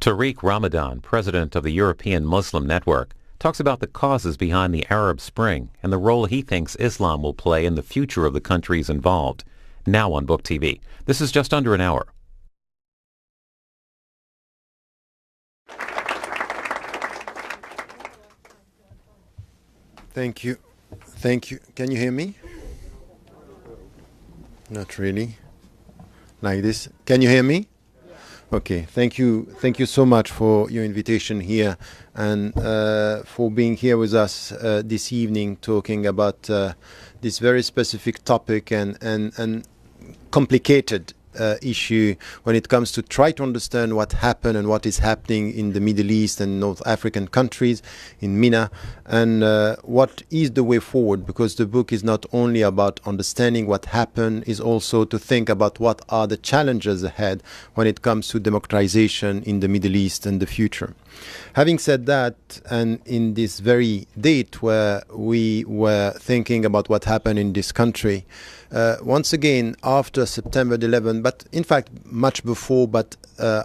Tariq Ramadan, president of the European Muslim Network, talks about the causes behind the Arab Spring and the role he thinks Islam will play in the future of the countries involved. Now on Book TV. This is just under an hour. Thank you. Thank you. Can you hear me? Not really. Like this. Can you hear me? Okay. Thank you. Thank you so much for your invitation here and for being here with us this evening talking about this very specific topic and complicated issue when it comes to try to understand what happened and what is happening in the Middle East and North African countries, in MENA, and what is the way forward, because the book is not only about understanding what happened, is also to think about what are the challenges ahead when it comes to democratization in the Middle East and the future. Having said that, and in this very date where we were thinking about what happened in this country, once again, after September 11, but in fact much before, but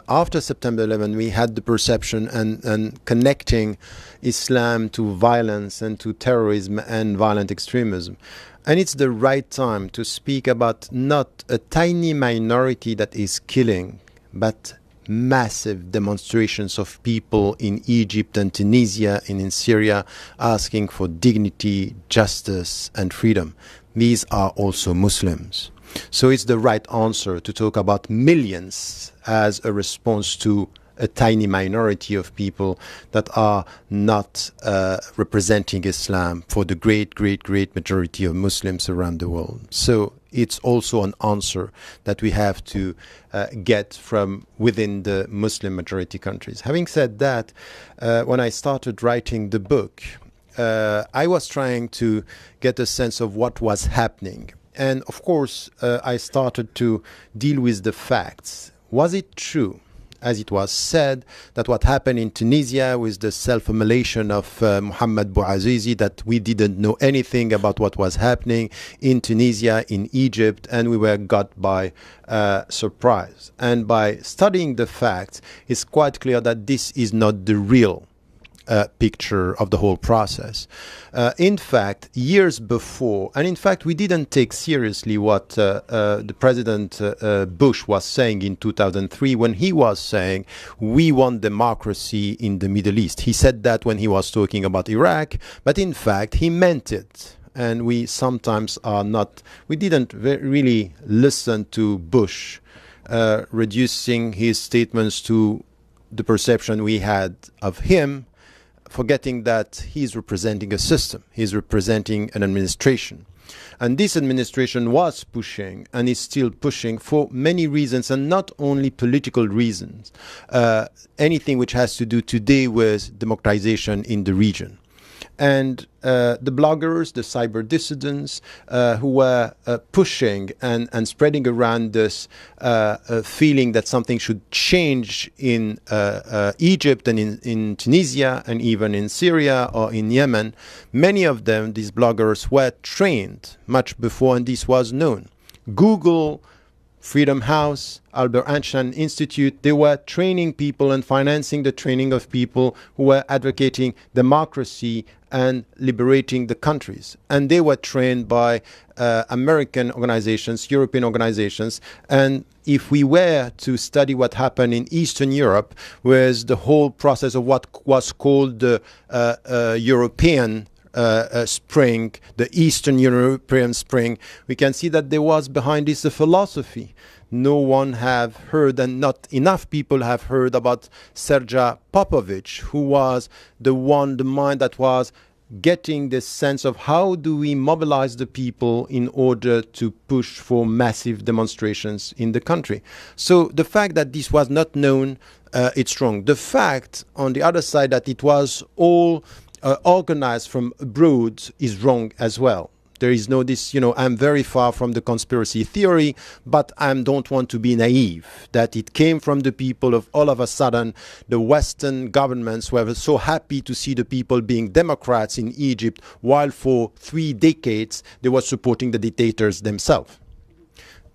after September 11, we had the perception and connecting Islam to violence and to terrorism and violent extremism. And it's the right time to speak about not a tiny minority that is killing, but massive demonstrations of people in Egypt and Tunisia and in Syria asking for dignity, justice and freedom. These are also Muslims. So it's the right answer to talk about millions as a response to a tiny minority of people that are not representing Islam for the great majority of Muslims around the world. So it's also an answer that we have to get from within the Muslim majority countries. Having said that, when I started writing the book, I was trying to get a sense of what was happening. And of course, I started to deal with the facts. Was it true, as it was said, that what happened in Tunisia with the self-immolation of Mohammed Bouazizi, that we didn't know anything about what was happening in Tunisia, in Egypt, and we were got by surprise? And by studying the facts, it's quite clear that this is not the real picture of the whole process. In fact, years before, and in fact, we didn't take seriously what the President Bush was saying in 2003 when he was saying, we want democracy in the Middle East. He said that when he was talking about Iraq, but in fact, he meant it. And we sometimes are not, we didn't really listen to Bush, reducing his statements to the perception we had of him, forgetting that he's representing a system, he's representing an administration. And this administration was pushing and is still pushing for many reasons, and not only political reasons, anything which has to do today with democratization in the region. And the bloggers, the cyber dissidents who were pushing and spreading around this feeling that something should change in Egypt and in Tunisia and even in Syria or in Yemen, many of them, these bloggers, were trained much before, and this was known. Google, Freedom House, Albert Einstein Institute, they were training people and financing the training of people who were advocating democracy and liberating the countries. And they were trained by American organizations, European organizations. And if we were to study what happened in Eastern Europe with the whole process of what was called the European spring, the Eastern European spring, we can see that there was behind this a philosophy. No one have heard, and not enough people have heard about Sergej Popovich, who was the mind that was getting this sense of how do we mobilize the people in order to push for massive demonstrations in the country. So the fact that this was not known, it's wrong. The fact, on the other side, that it was all organized from abroad is wrong as well. There is no this, I'm very far from the conspiracy theory, but I don't want to be naive that it came from the people of all of a sudden. The Western governments were so happy to see the people being democrats in Egypt, while for 3 decades they were supporting the dictators themselves.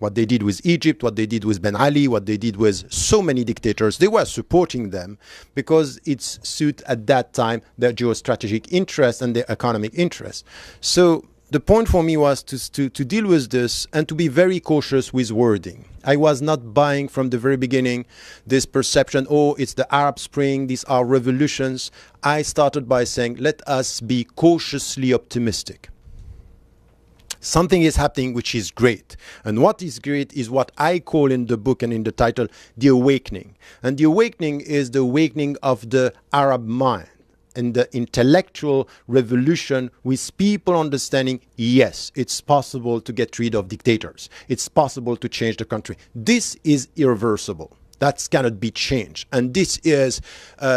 What they did with Egypt, what they did with Ben Ali, what they did with so many dictators, they were supporting them because it suited at that time their geostrategic interests and their economic interests. So the point for me was to deal with this and to be very cautious with wording. I was not buying from the very beginning this perception, oh, it's the Arab Spring, these are revolutions. I started by saying, let us be cautiously optimistic. Something is happening which is great. And what is great is what I call in the book and in the title, the awakening. And the awakening is the awakening of the Arab mind and the intellectual revolution with people understanding, yes, it's possible to get rid of dictators. It's possible to change the country. This is irreversible. That cannot be changed. And this is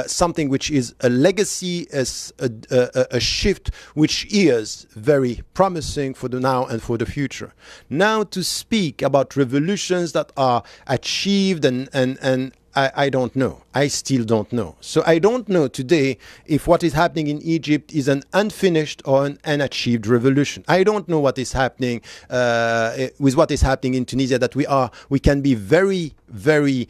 something which is a legacy, as a shift which is very promising for the now and for the future. Now to speak about revolutions that are achieved and I don't know. I still don't know. So I don't know today if what is happening in Egypt is an unfinished or an unachieved revolution. I don't know what is happening with what is happening in Tunisia that we can be very, very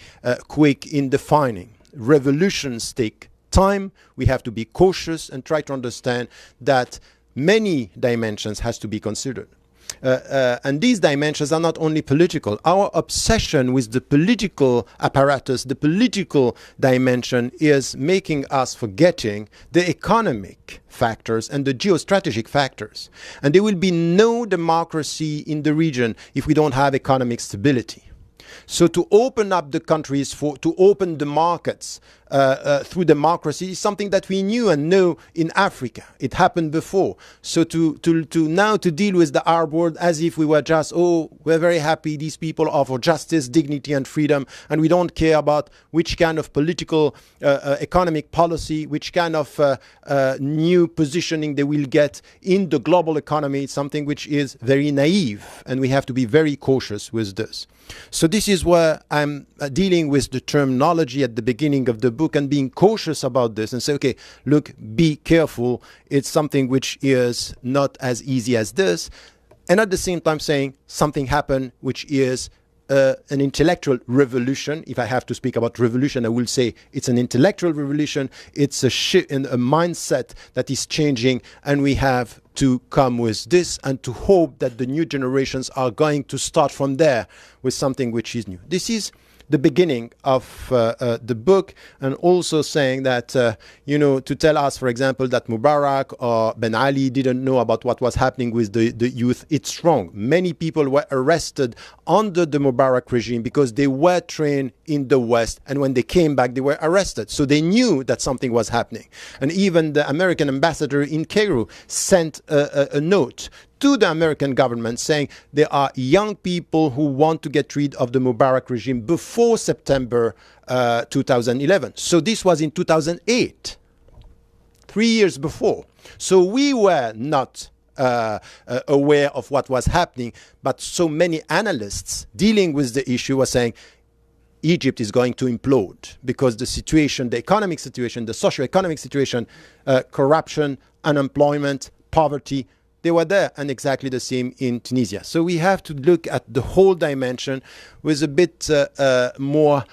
quick in defining. Revolutions take time. We have to be cautious and try to understand that many dimensions has to be considered. And these dimensions are not only political. Our obsession with the political apparatus, the political dimension, is making us forgetting the economic factors and the geostrategic factors. And there will be no democracy in the region if we don't have economic stability. So to open up the countries, to open the markets through democracy is something that we knew and know in Africa. It happened before. So to now to deal with the Arab world as if we were just, oh, we're very happy, these people are for justice, dignity and freedom, and we don't care about which kind of political, economic policy, which kind of new positioning they will get in the global economy. It's something which is very naive, and we have to be very cautious with this. So this is where I'm dealing with the terminology at the beginning of the book and being cautious about this and say, okay, look, be careful. It's something which is not as easy as this. And at the same time saying something happened which is an intellectual revolution. If I have to speak about revolution, I will say it's an intellectual revolution. It's a shift in a mindset that is changing, and we have to come with this and to hope that the new generations are going to start from there with something which is new. This is the beginning of the book, and also saying that, to tell us, for example, that Mubarak or Ben Ali didn't know about what was happening with the youth, it's wrong. Many people were arrested under the Mubarak regime because they were trained in the West, and when they came back, they were arrested. So they knew that something was happening. And even the American ambassador in Cairo sent a note to the American government saying there are young people who want to get rid of the Mubarak regime before September 2011. So this was in 2008, 3 years before. So we were not aware of what was happening, but so many analysts dealing with the issue were saying Egypt is going to implode because the situation, the economic situation, the socio-economic situation, corruption, unemployment, poverty, they were there, and exactly the same in Tunisia. So we have to look at the whole dimension with a bit more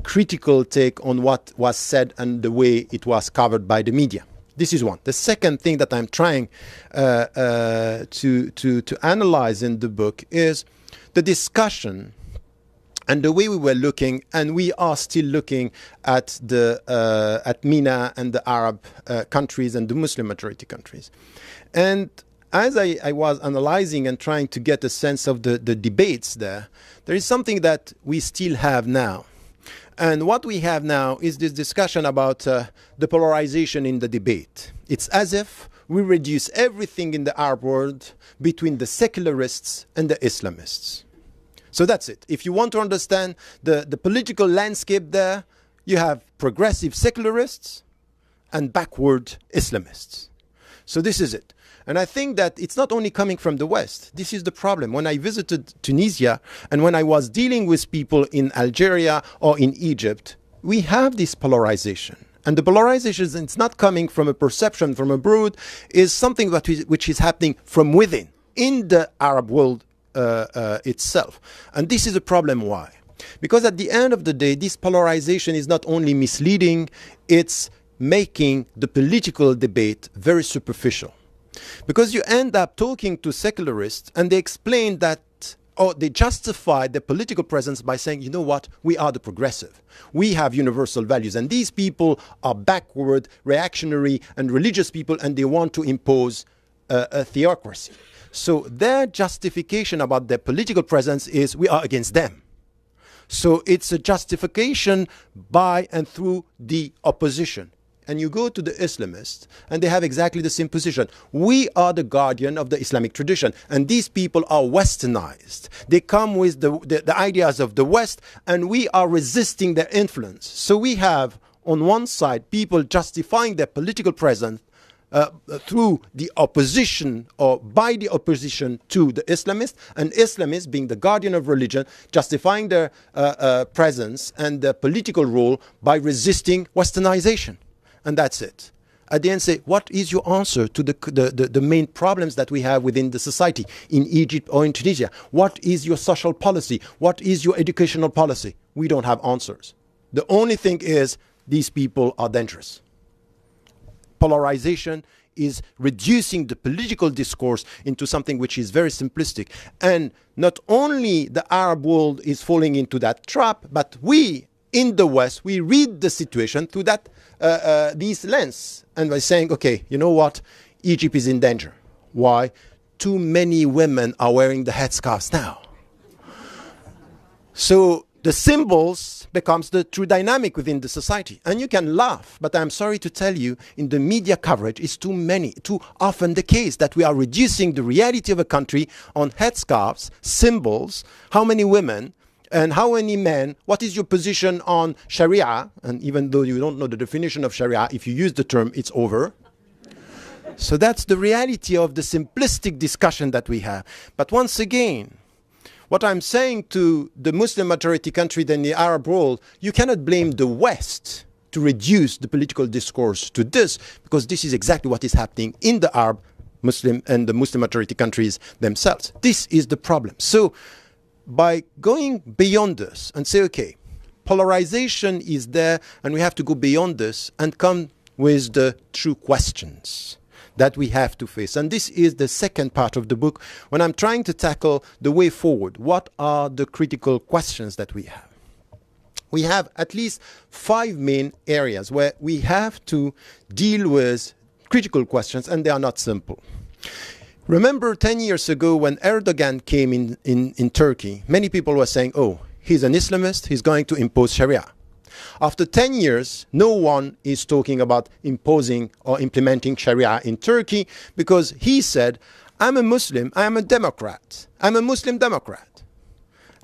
critical take on what was said and the way it was covered by the media. This is one. The second thing that I'm trying to analyze in the book is the discussion and the way we were looking, and we are still looking at at MENA and the Arab countries and the Muslim majority countries. And as I was analyzing and trying to get a sense of the debates there is something that we still have now. And what we have now is this discussion about the polarization in the debate. It's as if we reduce everything in the Arab world between the secularists and the Islamists. So that's it. If you want to understand the political landscape there, you have progressive secularists and backward Islamists. So this is it. And I think that it's not only coming from the West. This is the problem. When I visited Tunisia and when I was dealing with people in Algeria or in Egypt, we have this polarization. And the polarization, it's not coming from a perception from abroad, is something which is happening from within, in the Arab world itself. And this is a problem. Why? Because at the end of the day, this polarization is not only misleading, it's making the political debate very superficial. Because you end up talking to secularists and they explain that, or they justify their political presence by saying, you know what, we are the progressive. We have universal values. And these people are backward, reactionary, and religious people, and they want to impose a theocracy. So their justification about their political presence is, we are against them. So it's a justification by and through the opposition. And you go to the Islamists, and they have exactly the same position. We are the guardian of the Islamic tradition, and these people are westernized. They come with the ideas of the West, and we are resisting their influence. So we have, on one side, people justifying their political presence through the opposition or by the opposition to the Islamists, and Islamists being the guardian of religion, justifying their presence and their political role by resisting westernization. And that's it. At the end, say, what is your answer to the main problems that we have within the society in Egypt or in Tunisia? What is your social policy? What is your educational policy? We don't have answers. The only thing is, these people are dangerous. Polarization is reducing the political discourse into something which is very simplistic. And not only the Arab world is falling into that trap, but we, in the West, we read the situation through that these lens, and by saying, okay, you know what, Egypt is in danger. Why? Too many women are wearing the headscarves now. So the symbols becomes the true dynamic within the society. And you can laugh, but I'm sorry to tell you, in the media coverage, it's too often the case that we are reducing the reality of a country on headscarves, symbols, how many women, and how many men, what is your position on Sharia? And even though you don't know the definition of Sharia, if you use the term, it's over. So that's the reality of the simplistic discussion that we have. But once again, what I'm saying to the Muslim majority country than the Arab world, you cannot blame the West to reduce the political discourse to this, because this is exactly what is happening in the Arab, Muslim, and the Muslim majority countries themselves. This is the problem. So by going beyond this and say, okay, polarization is there and we have to go beyond this and come with the true questions that we have to face. And this is the second part of the book when I'm trying to tackle the way forward. What are the critical questions that we have? We have at least 5 main areas where we have to deal with critical questions, and they are not simple. Remember 10 years ago when Erdogan came in Turkey, many people were saying, oh, he's an Islamist, he's going to impose Sharia. After 10 years, no one is talking about imposing or implementing Sharia in Turkey, because he said, I'm a Muslim, I am a Democrat. I'm a Muslim Democrat.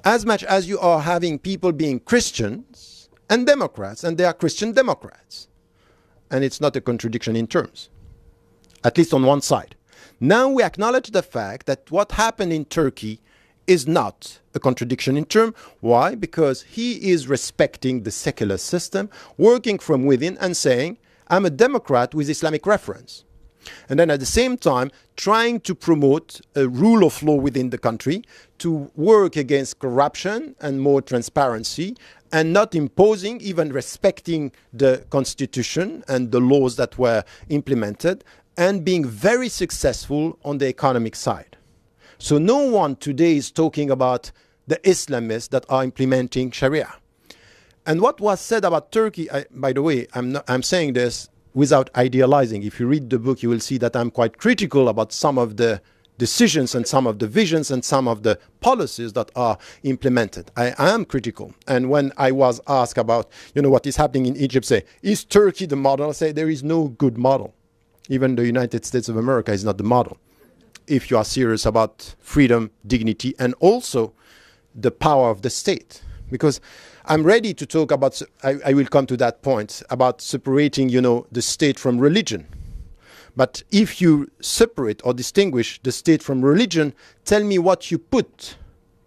As much as you are having people being Christians and Democrats, and they are Christian Democrats. And it's not a contradiction in terms, at least on one side. Now we acknowledge the fact that what happened in Turkey is not a contradiction in term. Why? Because he is respecting the secular system, working from within and saying, I'm a Democrat with Islamic reference. And then at the same time, trying to promote a rule of law within the country, to work against corruption and more transparency, and not imposing, even respecting the constitution and the laws that were implemented, and being very successful on the economic side. So no one today is talking about the Islamists that are implementing Sharia. And what was said about Turkey, by the way, I'm saying this without idealizing. If you read the book, you will see that I'm quite critical about some of the decisions and some of the visions and some of the policies that are implemented. I am critical. And when I was asked about, what is happening in Egypt, say, is Turkey the model? I say there is no good model. Even the United States of America is not the model. If you are serious about freedom, dignity, and also the power of the state. Because I'm ready to talk about, I will come to that point, about separating, the state from religion. But if you separate or distinguish the state from religion, tell me what you put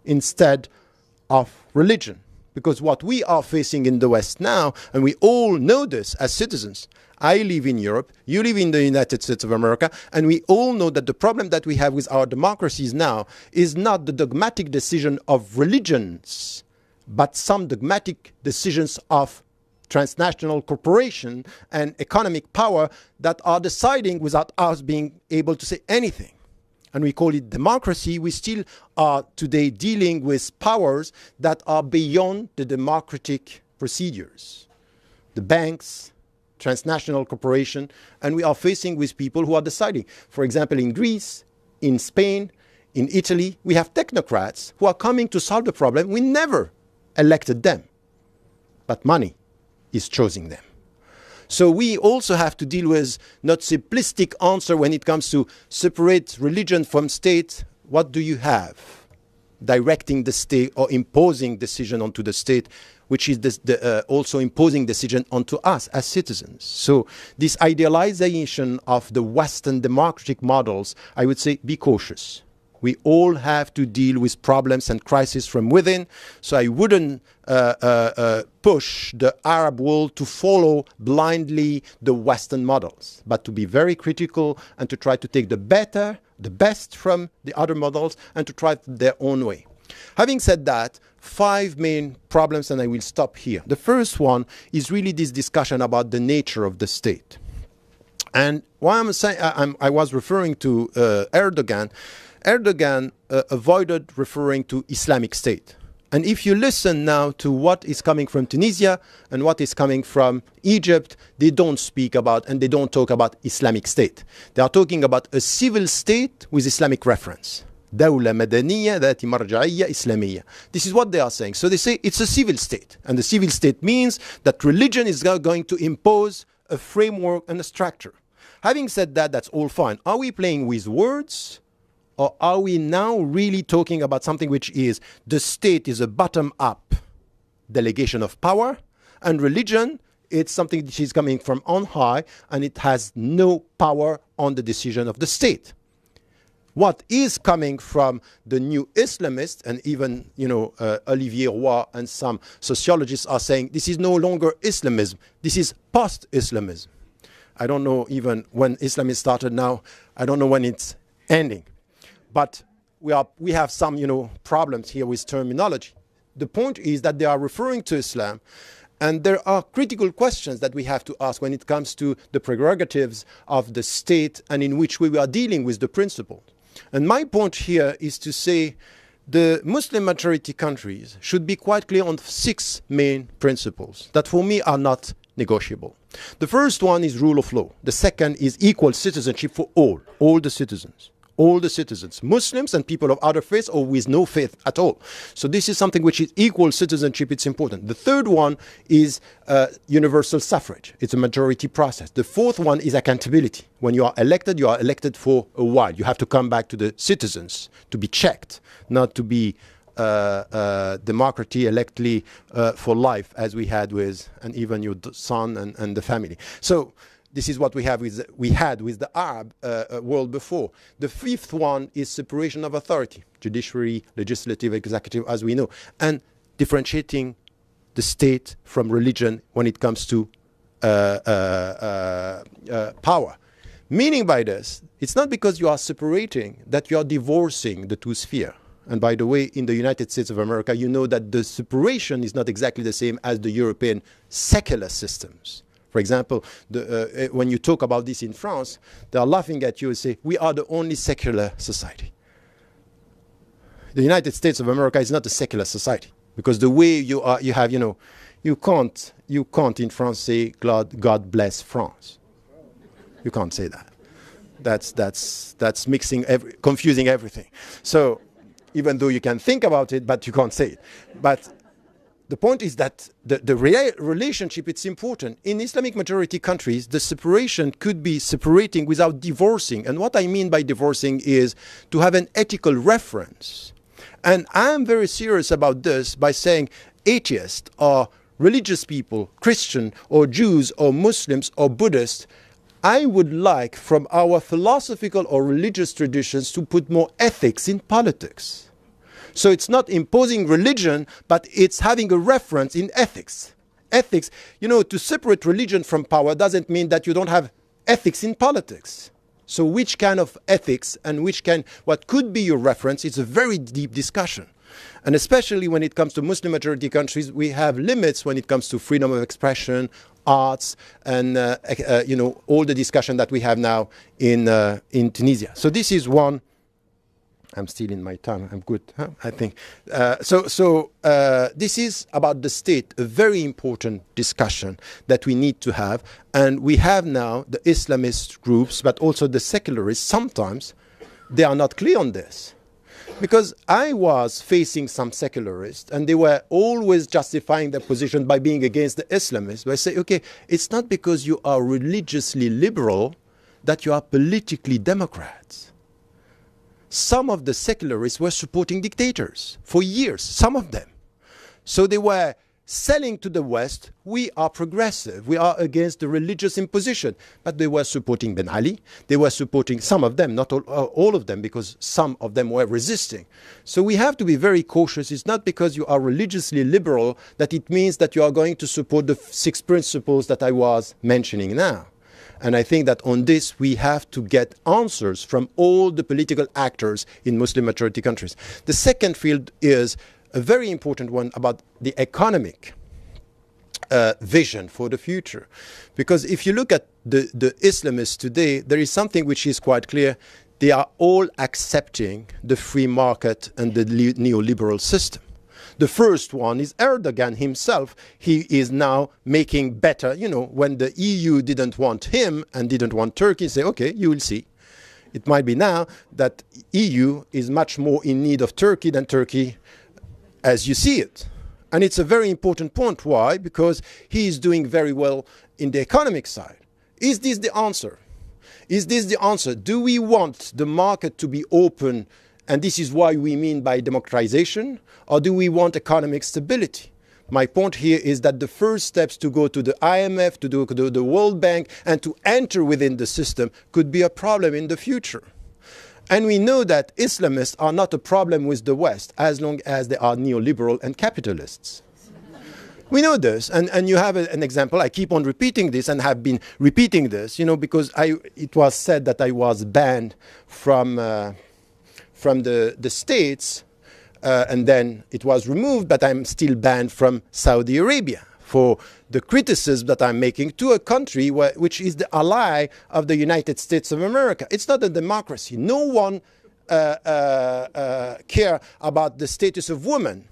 instead of religion. Because what we are facing in the West now, and we all know this as citizens, I live in Europe, you live in the United States of America, and we all know that the problem that we have with our democracies now is not the dogmatic decision of religions, but some dogmatic decisions of transnational corporation and economic power that are deciding without us being able to say anything. And we call it democracy. We still are today dealing with powers that are beyond the democratic procedures. The banks, transnational corporation, and we are facing with people who are deciding. For example, in Greece, in Spain, in Italy, we have technocrats who are coming to solve the problem. We never elected them, but money is choosing them. So we also have to deal with not simplistic answer when it comes to separate religion from state. What do you have? Directing the state or imposing decision onto the state, which is also imposing decision onto us as citizens. So this idealization of the Western democratic models, I would say, be cautious. We all have to deal with problems and crises from within. So I wouldn't push the Arab world to follow blindly the Western models, but to be very critical and to try to take the best from the other models and to try their own way. Having said that, 5 main problems, and I will stop here. The first one is really this discussion about the nature of the state. And why I'm saying I was referring to Erdogan. Erdogan avoided referring to Islamic State. And if you listen now to what is coming from Tunisia and what is coming from Egypt, they don't speak about and they don't talk about Islamic State. They are talking about a civil state with Islamic reference. دولة مدنية ذات مرجعية إسلامية. This is what they are saying. So they say it's a civil state. And the civil state means that religion is going to impose a framework and a structure. Having said that, that's all fine. Are we playing with words? Or are we now really talking about something which is the state is a bottom-up delegation of power, and religion, it's something that is coming from on high, and it has no power on the decision of the state? What is coming from the new Islamists, and even, Olivier Roy and some sociologists are saying this is no longer Islamism, this is post-Islamism. I don't know even when Islam started now, I don't know when it's ending. But we have some, problems here with terminology. The point is that they are referring to Islam, and there are critical questions that we have to ask when it comes to the prerogatives of the state and in which we are dealing with the principle. And my point here is to say the Muslim majority countries should be quite clear on 6 main principles that for me are not negotiable. The first one is rule of law. The second is equal citizenship for all the citizens. All the citizens, Muslims and people of other faiths or with no faith at all. So this is something which is equal citizenship, it's important. The third one is universal suffrage. It's a majority process. The fourth one is accountability. When you are elected for a while. You have to come back to the citizens to be checked, not to be democracy electly for life as we had with, and even your son and the family. So this is what we had with the Arab world before. The fifth one is separation of authority, judiciary, legislative, executive, as we know, and differentiating the state from religion when it comes to power. Meaning by this, it's not because you are separating that you are divorcing the two spheres. And by the way, in the United States of America, you know that the separation is not exactly the same as the European secular systems. For example, when you talk about this in France, they are laughing at you and say, we are the only secular society. The United States of America is not a secular society because the way you can't in France say, God bless France. You can't say that. That's mixing, confusing everything. So even though you can think about it, but you can't say it. But the point is that the relationship, it's important. In Islamic majority countries, the separation could be separating without divorcing. And what I mean by divorcing is to have an ethical reference. And I'm very serious about this by saying atheists or religious people, Christian or Jews or Muslims or Buddhists, I would like from our philosophical or religious traditions to put more ethics in politics. So it's not imposing religion, but it's having a reference in ethics. Ethics, to separate religion from power doesn't mean that you don't have ethics in politics. So which kind of ethics and what could be your reference is a very deep discussion. And especially when it comes to Muslim majority countries, we have limits when it comes to freedom of expression, arts, and all the discussion that we have now in Tunisia. So this is one. I'm still in my time. I'm good, huh? I think. This is about the state, a very important discussion that we need to have. And we have now the Islamist groups, but also the secularists. Sometimes they are not clear on this. Because I was facing some secularists, and they were always justifying their position by being against the Islamists. But I say, okay, it's not because you are religiously liberal that you are politically Democrats. Some of the secularists were supporting dictators for years, some of them. So they were selling to the West, we are progressive, we are against the religious imposition. But they were supporting Ben Ali, they were supporting some of them, not all of them, because some of them were resisting. So we have to be very cautious. It's not because you are religiously liberal that it means that you are going to support the 6 principles that I was mentioning now. And I think that on this, we have to get answers from all the political actors in Muslim majority countries. The second field is a very important one about the economic vision for the future. Because if you look at the Islamists today, there is something which is quite clear. They are all accepting the free market and the neoliberal system. The first one is Erdogan himself. He is now making better, when the EU didn't want him and didn't want Turkey, say, okay, you will see. It might be now that EU is much more in need of Turkey than Turkey as you see it. And it's a very important point. Why? Because he is doing very well in the economic side. Is this the answer? Is this the answer? Do we want the market to be open, and this is why we mean by democratization, or do we want economic stability? My point here is that the first steps to go to the IMF, to the World Bank, and to enter within the system could be a problem in the future. And we know that Islamists are not a problem with the West as long as they are neoliberal and capitalists. We know this, and you have an example. I keep on repeating this and have been repeating this, because it was said that I was banned from the States, and then it was removed, but I'm still banned from Saudi Arabia for the criticism that I'm making to a country which is the ally of the United States of America. It's not a democracy. No one care about the status of women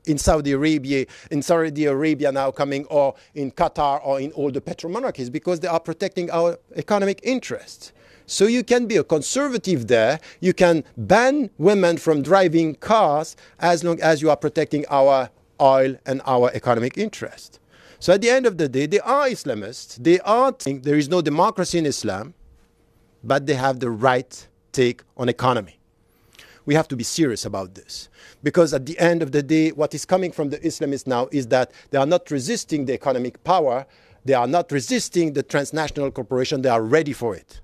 in Saudi Arabia now coming, or in Qatar, or in all the petromonarchies, because they are protecting our economic interests. So you can be a conservative there. You can ban women from driving cars as long as you are protecting our oil and our economic interest. So at the end of the day, they are Islamists. They are saying there is no democracy in Islam, but they have the right take on economy. We have to be serious about this, because at the end of the day, what is coming from the Islamists now is that they are not resisting the economic power. They are not resisting the transnational corporation. They are ready for it.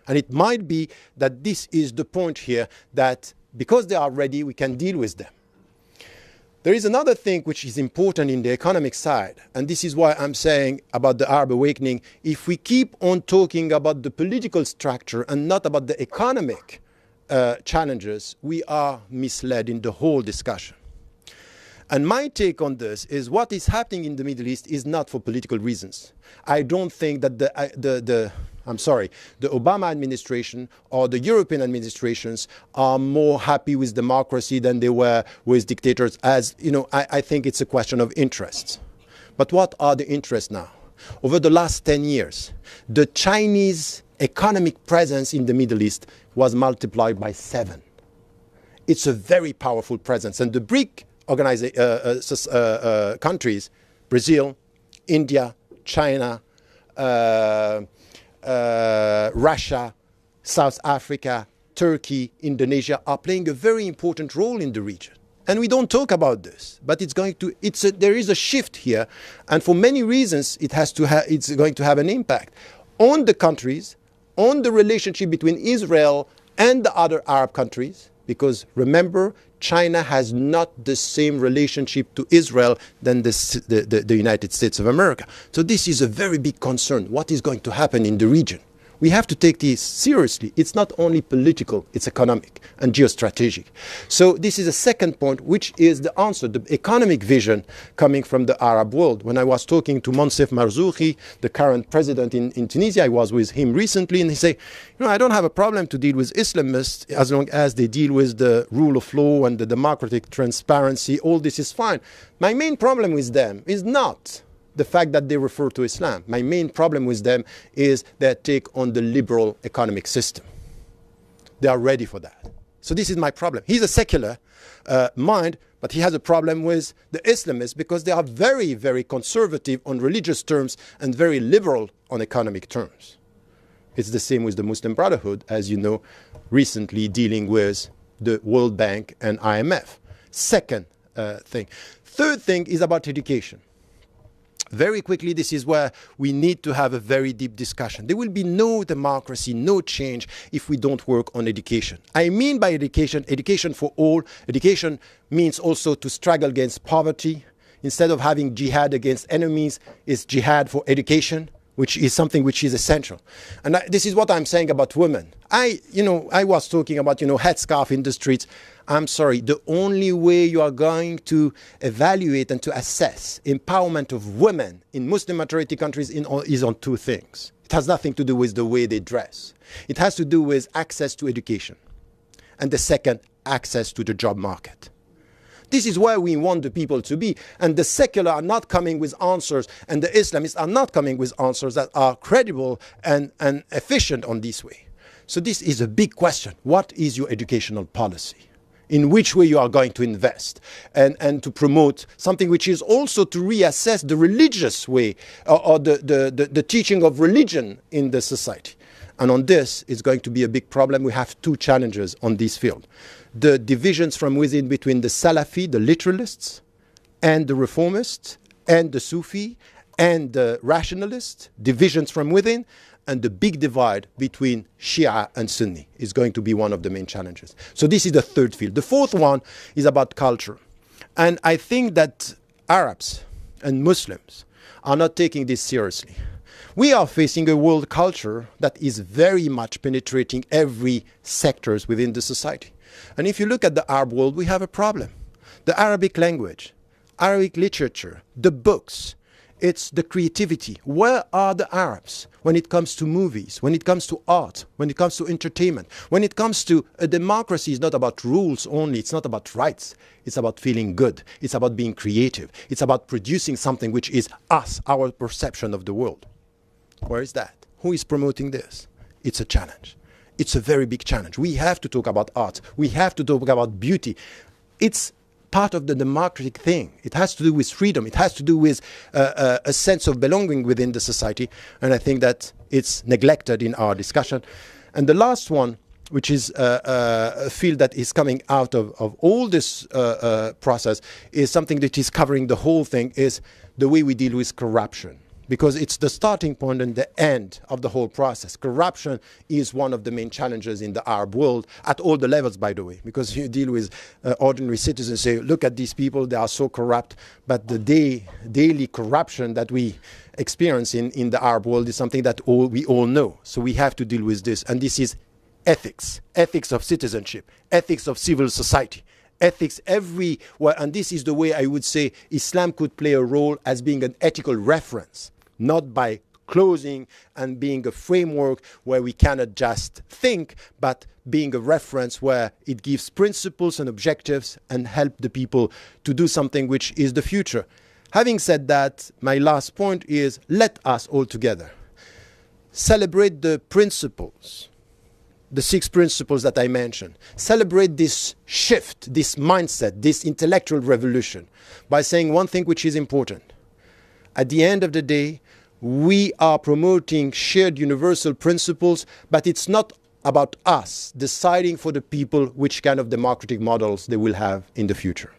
And it might be that this is the point here, that because they are ready, we can deal with them. There is another thing which is important in the economic side, and this is why I'm saying about the Arab awakening. If we keep on talking about the political structure and not about the economic challenges, we are misled in the whole discussion. And my take on this is what is happening in the Middle East is not for political reasons. I don't think that the Obama administration or the European administrations are more happy with democracy than they were with dictators. I think it's a question of interests. But what are the interests now? Over the last 10 years, the Chinese economic presence in the Middle East was multiplied by 7. It's a very powerful presence. And the BRIC countries, Brazil, India, China, Russia, South Africa, Turkey, Indonesia are playing a very important role in the region. And we don't talk about this, but there is a shift here, and for many reasons it's going to have an impact on the countries, on the relationship between Israel and the other Arab countries, because remember, China has not the same relationship to Israel than the United States of America. So this is a very big concern. What is going to happen in the region? We have to take this seriously. It's not only political, it's economic and geostrategic. So this is a second point, which is the answer, the economic vision coming from the Arab world. When I was talking to Monsef Marzouki, the current president in Tunisia, I was with him recently, and he said, I don't have a problem to deal with Islamists as long as they deal with the rule of law and the democratic transparency. All this is fine. My main problem with them is not the fact that they refer to Islam. My main problem with them is their take on the liberal economic system. They are ready for that. So this is my problem. He's a secular mind, but he has a problem with the Islamists because they are very, very conservative on religious terms and very liberal on economic terms. It's the same with the Muslim Brotherhood, as you know, recently dealing with the World Bank and IMF. Second thing. Third thing is about education. Very quickly, this is where we need to have a very deep discussion. There will be no democracy, no change if we don't work on education. I mean by education, education for all. Education means also to struggle against poverty. Instead of having jihad against enemies, it's jihad for education, which is something which is essential. And this is what I'm saying about women. I was talking about, headscarf in the streets. I'm sorry, the only way you are going to evaluate and to assess empowerment of women in Muslim majority countries is on two things. It has nothing to do with the way they dress. It has to do with access to education. And the second, access to the job market. This is where we want the people to be. And the secular are not coming with answers, and the Islamists are not coming with answers that are credible and efficient on this way. So this is a big question. What is your educational policy? In which way you are going to invest and to promote something which is also to reassess the religious way or the teaching of religion in the society. And on this, it's going to be a big problem. We have two challenges on this field. The divisions from within between the Salafi, the literalists, and the reformists, and the Sufi, and the rationalists, divisions from within, and the big divide between Shia and Sunni is going to be one of the main challenges. So this is the third field. The fourth one is about culture. And I think that Arabs and Muslims are not taking this seriously. We are facing a world culture that is very much penetrating every sectors within the society. And if you look at the Arab world, we have a problem. The Arabic language, Arabic literature, the books, it's the creativity. Where are the Arabs when it comes to movies, when it comes to art, when it comes to entertainment, when it comes to a democracy? Is not about rules only, it's not about rights, it's about feeling good, it's about being creative, it's about producing something which is us, our perception of the world. Where is that? Who is promoting this? It's a challenge. It's a very big challenge. We have to talk about art. We have to talk about beauty. It's part of the democratic thing. It has to do with freedom. It has to do with a sense of belonging within the society. And I think that it's neglected in our discussion. And the last one, which is a field that is coming out of all this process, is something that is covering the whole thing, is the way we deal with corruption. Because it's the starting point and the end of the whole process. Corruption is one of the main challenges in the Arab world, at all the levels, by the way. Because you deal with ordinary citizens, say, look at these people, they are so corrupt. But the daily corruption that we experience in the Arab world is something that we all know. So we have to deal with this. And this is ethics, ethics of citizenship, ethics of civil society. Ethics everywhere, and this is the way I would say Islam could play a role as being an ethical reference, not by closing and being a framework where we cannot just think, but being a reference where it gives principles and objectives and help the people to do something which is the future. Having said that, my last point is, let us all together celebrate the principles, the 6 principles that I mentioned. Celebrate this shift, this mindset, this intellectual revolution by saying one thing which is important. At the end of the day, we are promoting shared universal principles, but it's not about us deciding for the people which kind of democratic models they will have in the future.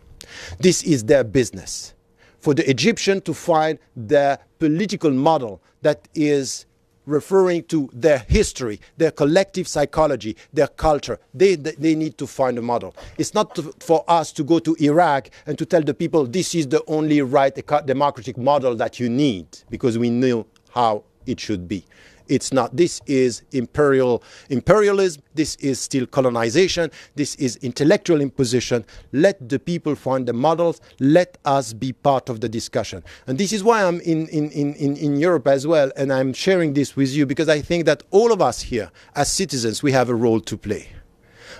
This is their business. For the Egyptian to find their political model that is referring to their history, their collective psychology, their culture. They need to find a model. It's not for us to go to Iraq and to tell the people this is the only right democratic model that you need, because we know how it should be. It's not. This is imperialism. This is still colonization. This is intellectual imposition. Let the people find the models. Let us be part of the discussion. And this is why I'm in Europe as well, and I'm sharing this with you, because I think that all of us here, as citizens, we have a role to play.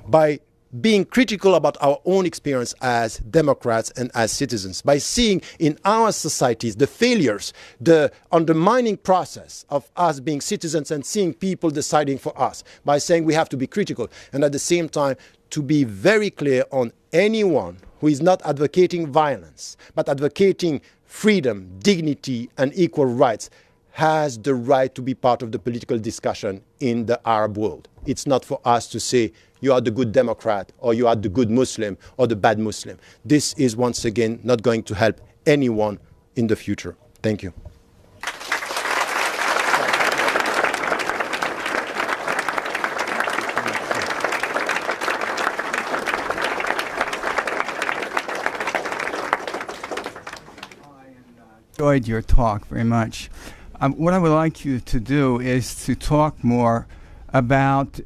By being critical about our own experience as democrats and as citizens, by seeing in our societies the failures, the undermining process of us being citizens and seeing people deciding for us, by saying we have to be critical, and at the same time to be very clear on anyone who is not advocating violence, but advocating freedom, dignity, and equal rights, has the right to be part of the political discussion in the Arab world. It's not for us to say, you are the good Democrat, or you are the good Muslim, or the bad Muslim. This is, once again, not going to help anyone in the future. Thank you. Enjoyed your talk very much. What I would like you to do is to talk more about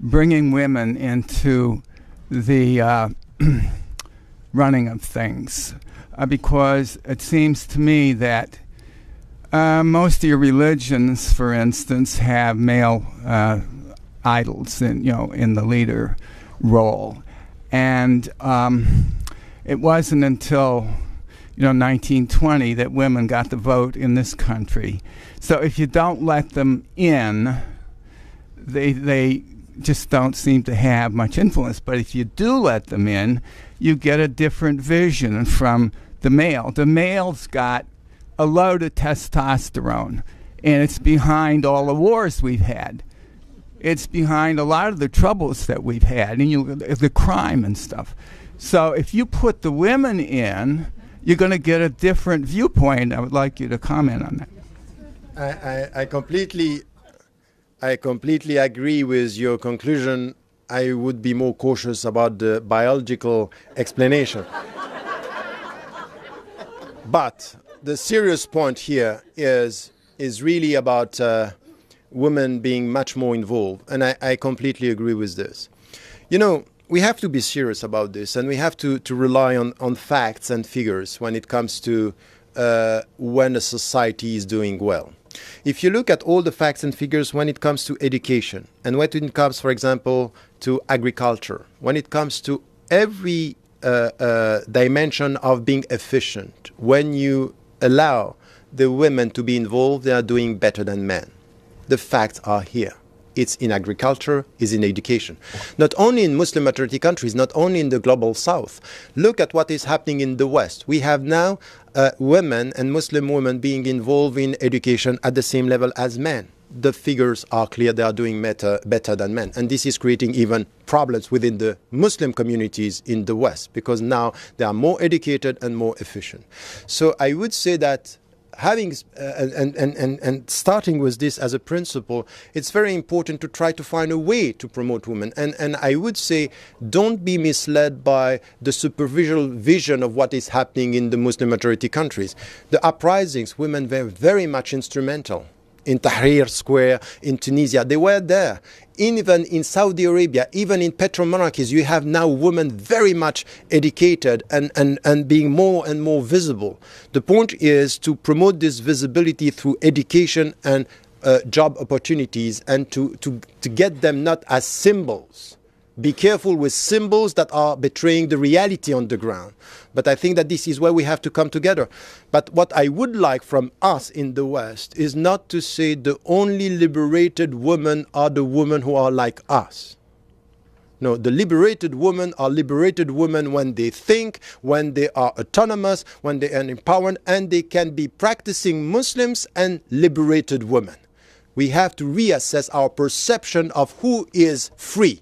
bringing women into the running of things, because it seems to me that most of your religions, for instance, have male idols in the leader role, and it wasn't until 1920 that women got the vote in this country. So if you don't let them in, they just don't seem to have much influence. But if you do let them in, you get a different vision from the male. The male's got a load of testosterone, and it's behind all the wars we've had. It's behind a lot of the troubles that we've had, and the crime and stuff. So if you put the women in, you're going to get a different viewpoint. I would like you to comment on that. I completely agree with your conclusion. I would be more cautious about the biological explanation. But the serious point here is really about women being much more involved, and I completely agree with this. We have to be serious about this, and we have to rely on facts and figures when it comes to when a society is doing well. If you look at all the facts and figures when it comes to education, and when it comes, for example, to agriculture, when it comes to every dimension of being efficient, when you allow the women to be involved, they are doing better than men. The facts are here. It's in agriculture, it's in education. Not only in Muslim majority countries, not only in the global south. Look at what is happening in the West. We have now women and Muslim women being involved in education at the same level as men. The figures are clear, they are doing better than men. And this is creating even problems within the Muslim communities in the West, because now they are more educated and more efficient. So I would say that having and starting with this as a principle, it's very important to try to find a way to promote women. And I would say, don't be misled by the superficial vision of what is happening in the Muslim majority countries. The uprisings, women were very much instrumental. In Tahrir Square, in Tunisia, they were there. Even in Saudi Arabia, even in petromonarchies, you have now women very much educated and being more and more visible. The point is to promote this visibility through education and job opportunities, and to get them not as symbols. Be careful with symbols that are betraying the reality on the ground. But I think that this is where we have to come together. But what I would like from us in the West is not to say the only liberated women are the women who are like us. No, the liberated women are liberated women when they think, when they are autonomous, when they are empowered, and they can be practicing Muslims and liberated women. We have to reassess our perception of who is free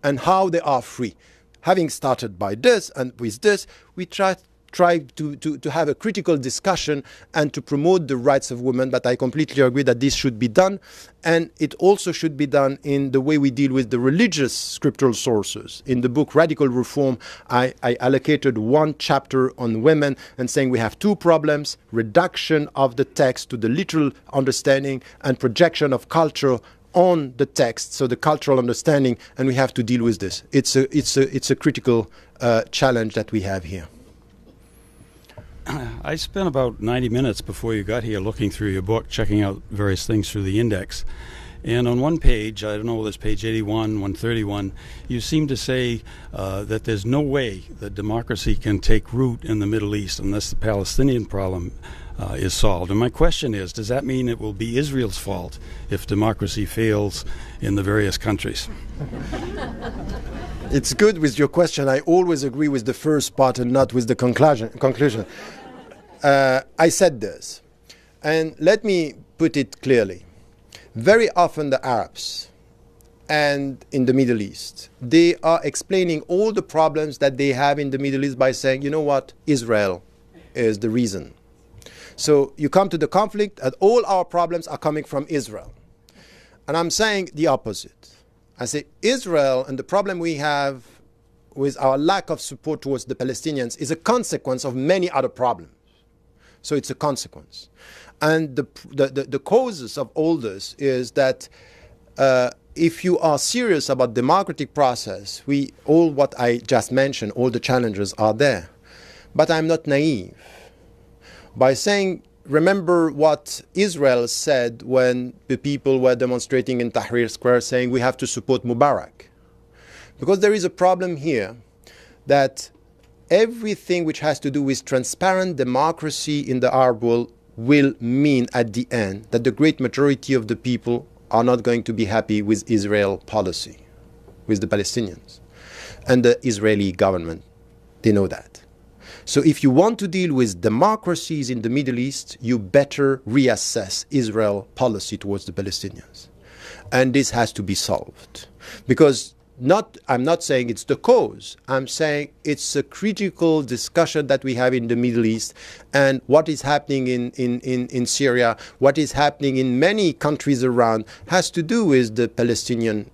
and how they are free. Having started by this and with this, we try try to have a critical discussion and to promote the rights of women, but I completely agree that this should be done, and it also should be done in the way we deal with the religious scriptural sources. In the book Radical Reform, I allocated one chapter on women and saying we have two problems: reduction of the text to the literal understanding and projection of culture on the text, so the cultural understanding, and we have to deal with this. It's a critical challenge that we have here. I spent about 90 minutes before you got here looking through your book, checking out various things through the index. And on one page, I don't know whether it's page 81, 131, you seem to say that there's no way that democracy can take root in the Middle East unless the Palestinian problem is solved. And my question is, does that mean it will be Israel's fault if democracy fails in the various countries? It's good with your question. I always agree with the first part and not with the conclusion. I said this, and let me put it clearly. Very often the Arabs and in the Middle East, they are explaining all the problems that they have in the Middle East by saying, you know what, Israel is the reason. So you come to the conflict and all our problems are coming from Israel. And I'm saying the opposite. I say Israel and the problem we have with our lack of support towards the Palestinians is a consequence of many other problems. So it's a consequence. And the causes of all this is that if you are serious about democratic process, all what I just mentioned, all the challenges are there. But I'm not naive. By saying, remember what Israel said when the people were demonstrating in Tahrir Square saying we have to support Mubarak. Because there is a problem here that everything which has to do with transparent democracy in the Arab world will mean at the end that the great majority of the people are not going to be happy with Israel policy, with the Palestinians and the Israeli government. They know that. So if you want to deal with democracies in the Middle East, you better reassess Israel policy towards the Palestinians. And this has to be solved. Because I'm not saying it's the cause. I'm saying it's a critical discussion that we have in the Middle East, and what is happening in Syria, what is happening in many countries around has to do with the Palestinian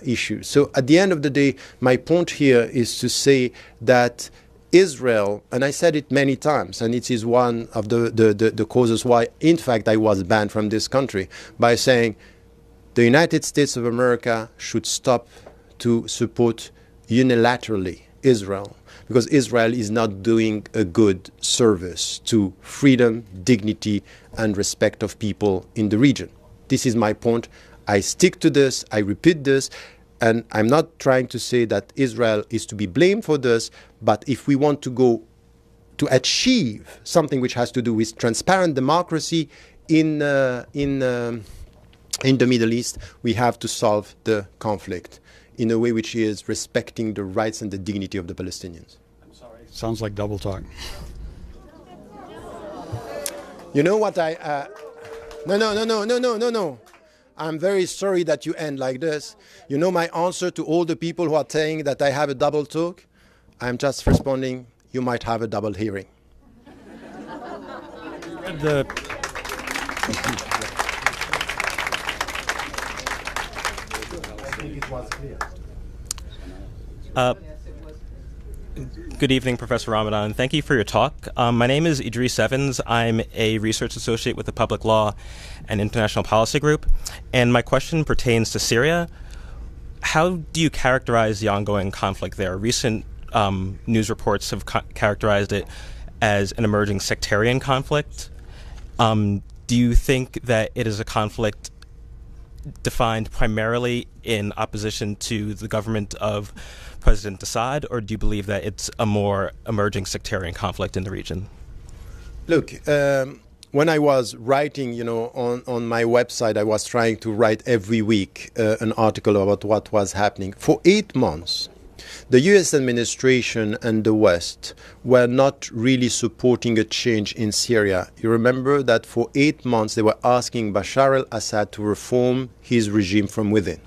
issue. So at the end of the day, my point here is to say that Israel, and I said it many times, and it is one of the causes why, in fact, I was banned from this country, by saying the United States of America should stop to support unilaterally Israel, because Israel is not doing a good service to freedom, dignity, and respect of people in the region. This is my point. I stick to this, I repeat this, and I'm not trying to say that Israel is to be blamed for this, but if we want to go to achieve something which has to do with transparent democracy in the Middle East, we have to solve the conflict in a way which is respecting the rights and the dignity of the Palestinians. I'm sorry. Sounds like double talk. You know what No. I'm very sorry that you end like this. You know my answer to all the people who are saying that I have a double talk? I'm just responding, you might have a double hearing. Good evening, Professor Ramadan. Thank you for your talk. My name is Idris Evans. I'm a research associate with the Public Law and International Policy Group, and my question pertains to Syria. How do you characterize the ongoing conflict there? Recent news reports have characterized it as an emerging sectarian conflict. Do you think that it is a conflict defined primarily in opposition to the government of President Assad, or do you believe that it's a more emerging sectarian conflict in the region? Look, when I was writing, on my website, I was trying to write every week an article about what was happening. For 8 months, the US administration and the West were not really supporting a change in Syria. You remember that for 8 months, they were asking Bashar al-Assad to reform his regime from within.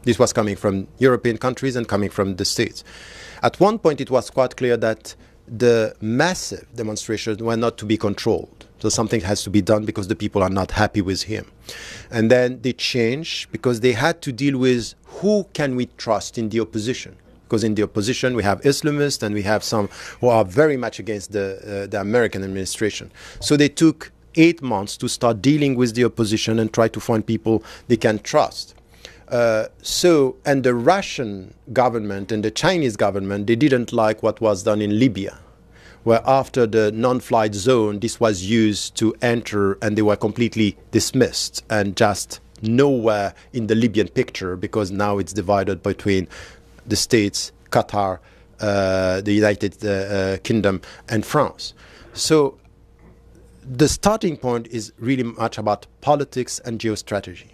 This was coming from European countries and coming from the States. At one point, it was quite clear that the massive demonstrations were not to be controlled. So something has to be done because the people are not happy with him. And then they changed because they had to deal with who can we trust in the opposition. Because in the opposition we have Islamists and we have some who are very much against the American administration. So they took 8 months to start dealing with the opposition and try to find people they can trust. And the Russian government and the Chinese government, they didn't like what was done in Libya, where after the non-flight zone, this was used to enter and they were completely dismissed and just nowhere in the Libyan picture because now it's divided between the States, Qatar, the United Kingdom and France. So the starting point is really much about politics and geostrategy.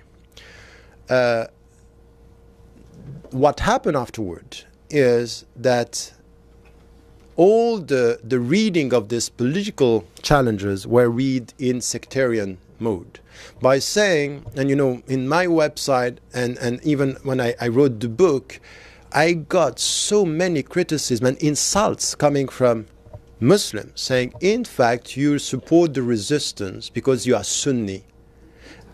What happened afterward is that all the reading of these political challenges were read in sectarian mode by saying, and you know, in my website and even when I wrote the book, I got so many criticisms and insults coming from Muslims saying, in fact, you support the resistance because you are Sunni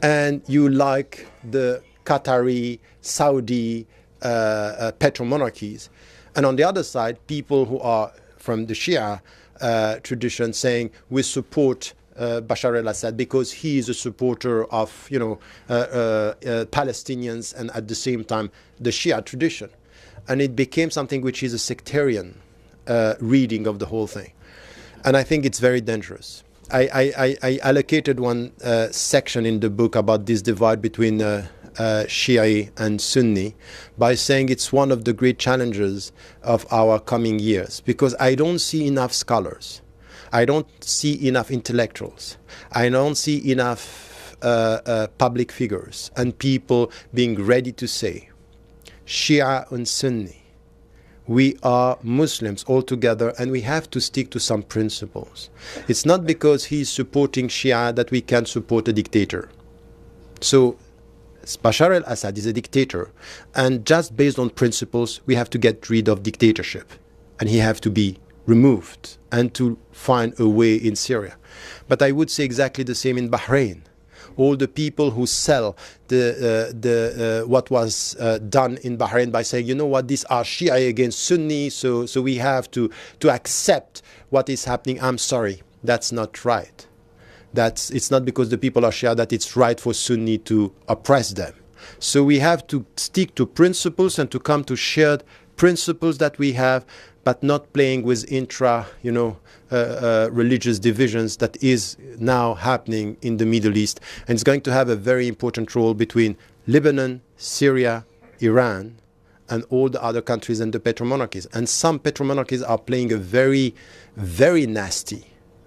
and you like the Qatari, Saudi petromonarchies. And on the other side, people who are from the Shia tradition saying we support Bashar al-Assad because he is a supporter of, you know, Palestinians and at the same time the Shia tradition. And it became something which is a sectarian reading of the whole thing. And I think it's very dangerous. I allocated one section in the book about this divide between Shia and Sunni by saying it's one of the great challenges of our coming years because I don't see enough scholars. I don't see enough intellectuals. I don't see enough public figures and people being ready to say, Shia and Sunni, we are Muslims all together and we have to stick to some principles. It's not because he's supporting Shia that we can support a dictator. So Bashar al-Assad is a dictator, and just based on principles, we have to get rid of dictatorship, and he have to be removed and to find a way in Syria. But I would say exactly the same in Bahrain. All the people who sell what was done in Bahrain by saying, you know what, these are Shia against Sunni, so we have to accept what is happening. I'm sorry, that's not right. It's not because the people are Shia that it's right for Sunni to oppress them. So we have to stick to principles and to come to shared principles that we have, but not playing with religious divisions that is now happening in the Middle East. And it's going to have a very important role between Lebanon, Syria, Iran, and all the other countries and the petromonarchies. And some petromonarchies are playing a very, very nasty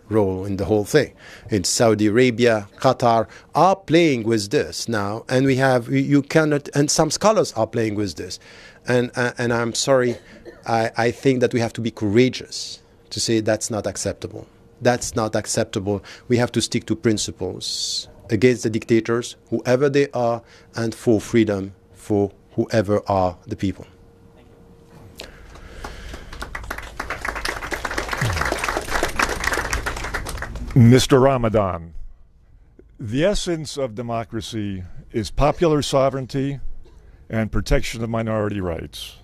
role in the whole thing. In Saudi Arabia, Qatar are playing with this now, and you cannot, and some scholars are playing with this. And I'm sorry, I think that we have to be courageous to say that's not acceptable. That's not acceptable. We have to stick to principles against the dictators, whoever they are, and for freedom for whoever are the people. Mr. Ramadan, the essence of democracy is popular sovereignty and protection of minority rights.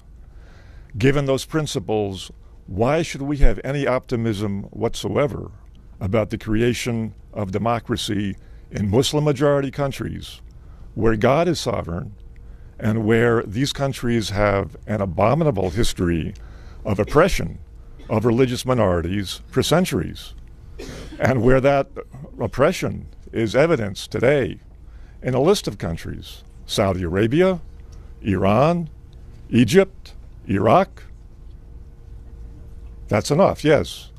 Given those principles, why should we have any optimism whatsoever about the creation of democracy in Muslim-majority countries where God is sovereign and where these countries have an abominable history of oppression of religious minorities for centuries, and where that oppression is evidenced today in a list of countries: Saudi Arabia, Iran, Egypt, Iraq? That's enough, yes.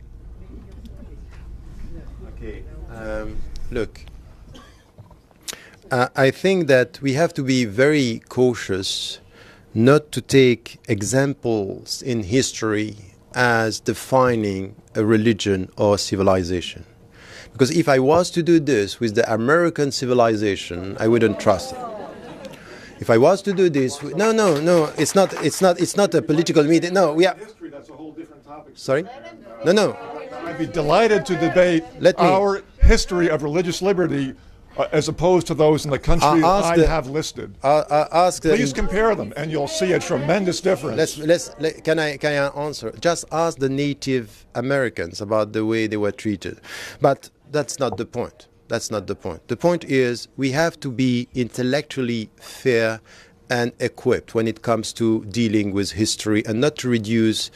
Okay. Look, I think that we have to be very cautious not to take examples in history as defining a religion or civilization. Because if I was to do this with the American civilization, I wouldn't trust it. If I was to do this, no, it's not a political meeting. No, we are. History, that's a whole different Sorry? No. I'd be delighted to debate our history of religious liberty as opposed to those in the country I have listed. Please compare them, and you'll see a tremendous difference. Can I answer? Just ask the Native Americans about the way they were treated. But that's not the point. That's not the point. The point is we have to be intellectually fair and equipped when it comes to dealing with history, and not to reduce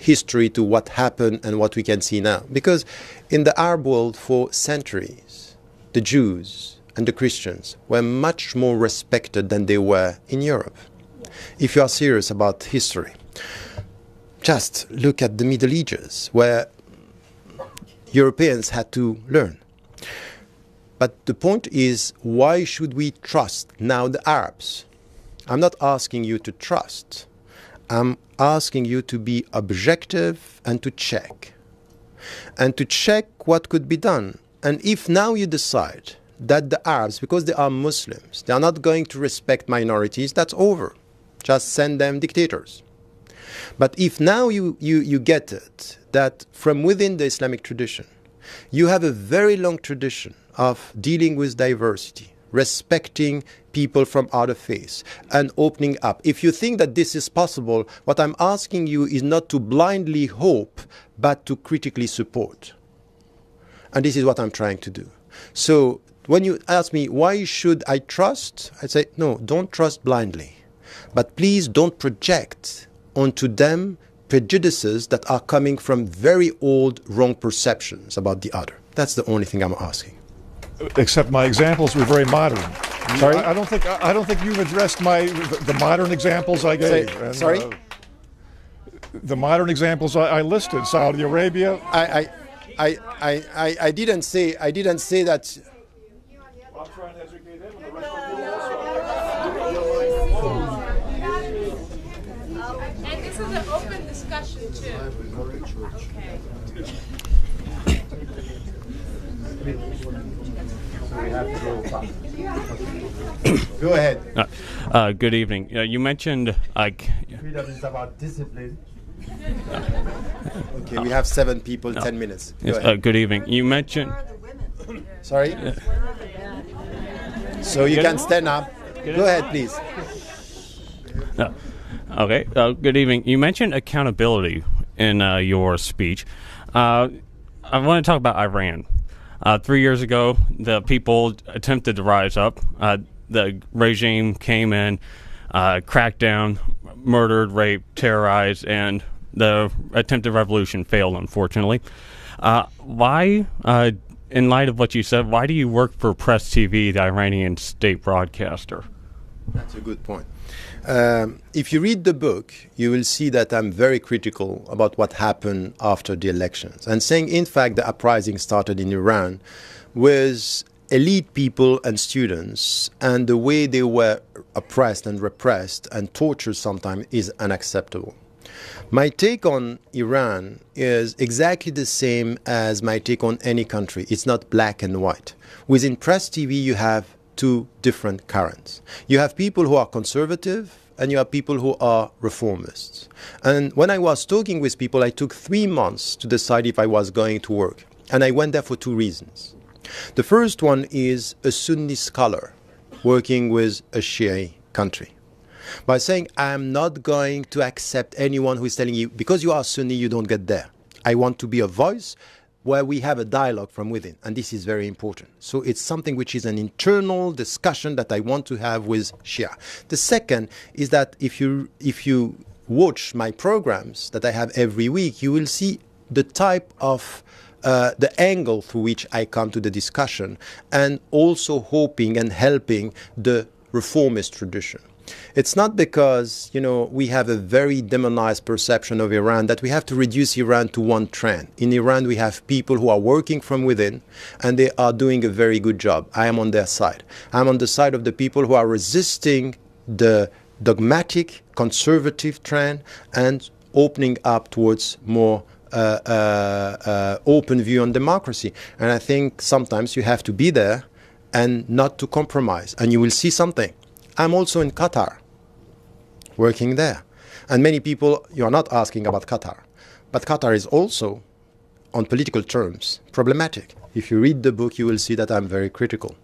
history to what happened and what we can see now. Because in the Arab world for centuries, the Jews and the Christians were much more respected than they were in Europe. If you are serious about history, just look at the Middle Ages, where Europeans had to learn. But the point is, why should we trust now the Arabs? I'm not asking you to trust. I'm asking you to be objective and to check. And to check what could be done. And if now you decide that the Arabs, because they are Muslims, they are not going to respect minorities, that's over. Just send them dictators. But if now you get it, that from within the Islamic tradition, you have a very long tradition of dealing with diversity, respecting people from other faiths, and opening up. If you think that this is possible, what I'm asking you is not to blindly hope, but to critically support. And this is what I'm trying to do. So when you ask me, why should I trust? I say, no, don't trust blindly. But please don't project onto them prejudices that are coming from very old, wrong perceptions about the other. That's the only thing I'm asking. Except my examples were very modern. Sorry? I don't think you've addressed the modern examples I gave. Sorry? The modern examples I listed, Saudi Arabia. I didn't say that. I'm trying to educate him and the rest of you also. And this is an open discussion too. Okay. Go ahead. Good evening. You mentioned Freedom is about discipline. Okay, we have 7 people, 10 minutes. Go ahead. good evening. You mentioned. Sorry? So you can stand up. Go ahead, please. Okay. Good evening. You mentioned accountability in your speech. I want to talk about Iran. 3 years ago, the people attempted to rise up. The regime came in, cracked down, murdered, raped, terrorized, and the attempted revolution failed, unfortunately. Why, in light of what you said, why do you work for Press TV, the Iranian state broadcaster? That's a good point. If you read the book, you will see that I'm very critical about what happened after the elections, and saying, in fact, the uprising started in Iran with elite people and students, and the way they were oppressed and repressed and tortured sometimes is unacceptable. My take on Iran is exactly the same as my take on any country. It's not black and white. Within Press TV, you have 2 different currents. You have people who are conservative, and you have people who are reformists. And when I was talking with people, I took 3 months to decide if I was going to work. And I went there for 2 reasons. The first one is a Sunni scholar working with a Shia country. By saying, I'm not going to accept anyone who is telling you, because you are Sunni, you don't get there. I want to be a voice where we have a dialogue from within. And this is very important. So it's something which is an internal discussion that I want to have with Shia. The second is that if you watch my programs that I have every week, you will see the type of the angle through which I come to the discussion, and also hoping and helping the reformist tradition. It's not because, we have a very demonized perception of Iran that we have to reduce Iran to one trend. In Iran, we have people who are working from within, and they are doing a very good job. I am on their side. I'm on the side of the people who are resisting the dogmatic, conservative trend and opening up towards more open view on democracy. And I think sometimes you have to be there and not to compromise. And you will see something. I'm also in Qatar, working there. And many people, you are not asking about Qatar. But Qatar is also, on political terms, problematic. If you read the book, you will see that I'm very critical.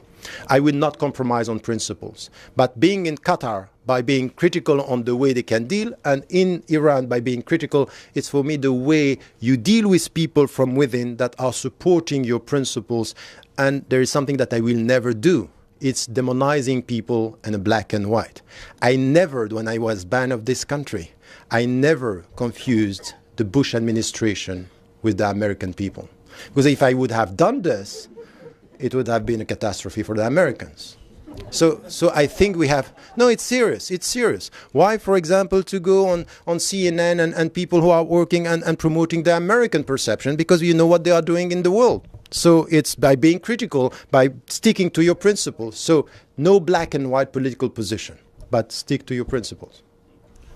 I will not compromise on principles. But being in Qatar, by being critical on the way they can deal, and in Iran, by being critical, it's for me the way you deal with people from within that are supporting your principles. And there is something that I will never do. It's demonizing people in a black and white. I never, when I was banned of this country, I never confused the Bush administration with the American people. Because if I would have done this, it would have been a catastrophe for the Americans. So I think we have, no, it's serious. Why, for example, to go on CNN and people who are working and promoting the American perception, because you know what they are doing in the world. So it's by being critical, by sticking to your principles. So no black and white political position, but stick to your principles.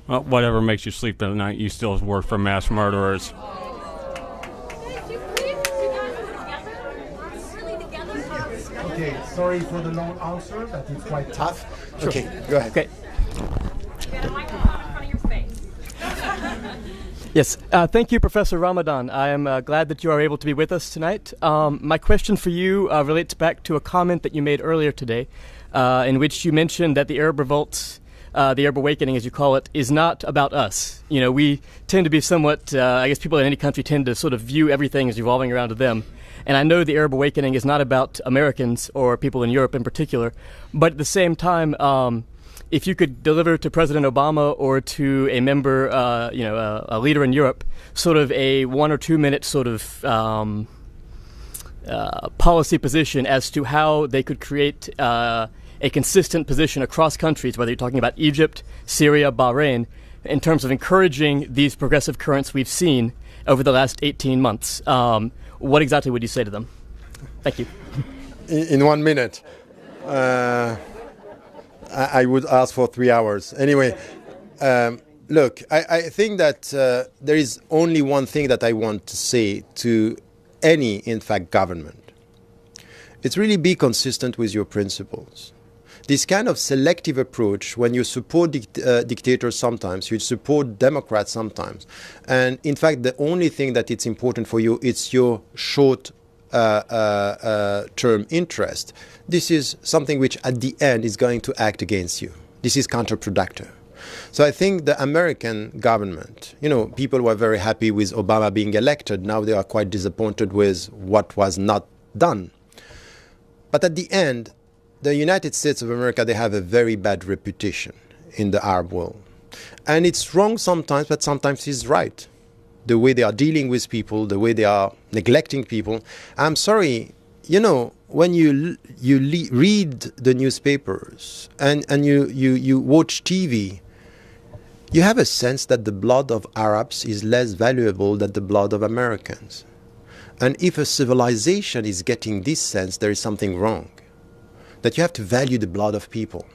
Well, whatever makes you sleep at night, you still work for mass murderers. Okay, sorry for the long answer, but it's quite tough. Sure. Okay, go ahead. Okay. Yes, thank you, Professor Ramadan. I am glad that you are able to be with us tonight. My question for you relates back to a comment that you made earlier today, in which you mentioned that the Arab revolts, the Arab awakening, as you call it, is not about us. You know, we tend to be somewhat, I guess people in any country tend to sort of view everything as revolving around to them. And I know the Arab awakening is not about Americans or people in Europe in particular, but at the same time, if you could deliver to President Obama or to a member, a leader in Europe, sort of a 1 or 2 minute sort of policy position as to how they could create a consistent position across countries, whether you're talking about Egypt, Syria, Bahrain, in terms of encouraging these progressive currents we've seen over the last 18 months. What exactly would you say to them? Thank you. In 1 minute. I would ask for 3 hours. Anyway, look, I think that there is only one thing that I want to say to any, in fact, government. It's really be consistent with your principles. This kind of selective approach, when you support dictators sometimes, you support Democrats sometimes, and in fact the only thing that it's important for you, it's your short term interest. This is something which at the end is going to act against you. This is counterproductive. So I think the American government, people were very happy with Obama being elected. Now they are quite disappointed with what was not done. But at the end, the United States of America, they have a very bad reputation in the Arab world. And it's wrong sometimes, but sometimes it's right. The way they are dealing with people, the way they are neglecting people. I'm sorry, when you read the newspapers and you watch TV, you have a sense that the blood of Arabs is less valuable than the blood of Americans. And if a civilization is getting this sense, there is something wrong. That you have to value the blood of people.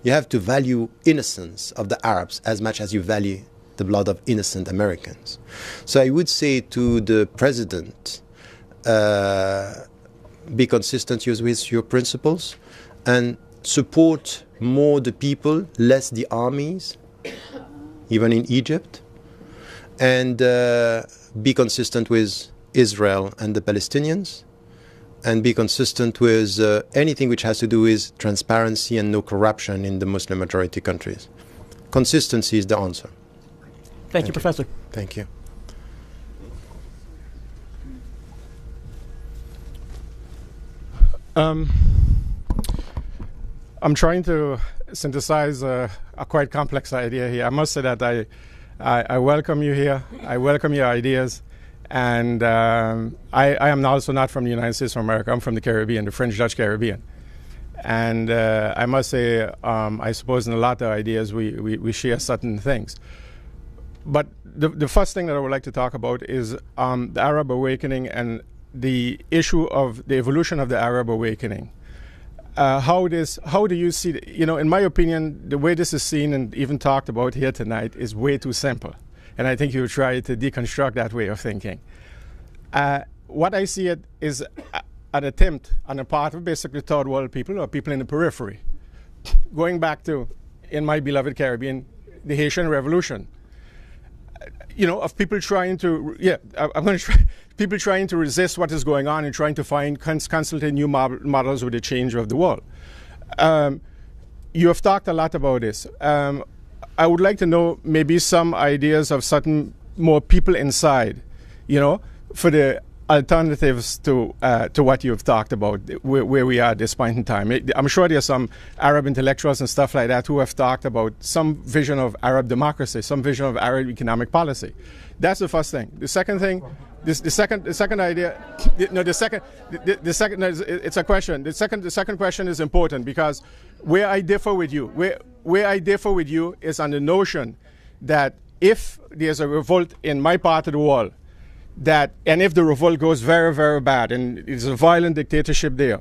You have to value innocence of the Arabs as much as you value the blood of innocent Americans. So I would say to the president, be consistent with your principles and support more the people, less the armies, even in Egypt, and be consistent with Israel and the Palestinians, and be consistent with anything which has to do with transparency and no corruption in the Muslim majority countries. Consistency is the answer. Thank you, Professor. Thank you. I'm trying to synthesize a quite complex idea here. I must say that I welcome you here. I welcome your ideas. And I am also not from the United States of America. I'm from the Caribbean, the French Dutch Caribbean. And I must say, I suppose in a lot of ideas we share certain things. But the first thing that I would like to talk about is the Arab awakening and the issue of the evolution of the Arab awakening. How do you see, in my opinion, the way this is seen and even talked about here tonight is way too simple. And I think you try to deconstruct that way of thinking. What I see it is an attempt on the part of basically third world people or people in the periphery. Going back to, in my beloved Caribbean, the Haitian Revolution. Of people trying to, I'm going to try, people trying to resist what is going on and trying to find constantly new models with the change of the world. You have talked a lot about this. I would like to know maybe some ideas of certain more people inside, for the alternatives to what you've talked about, where we are at this point in time. I'm sure there are some Arab intellectuals and stuff like that who have talked about some vision of Arab democracy, some vision of Arab economic policy. That's the first thing. The second thing, the second idea. It's a question. The second question is important because where I differ with you, where I differ with you is on the notion that if there's a revolt in my part of the world, and if the revolt goes very, very bad and there's a violent dictatorship there,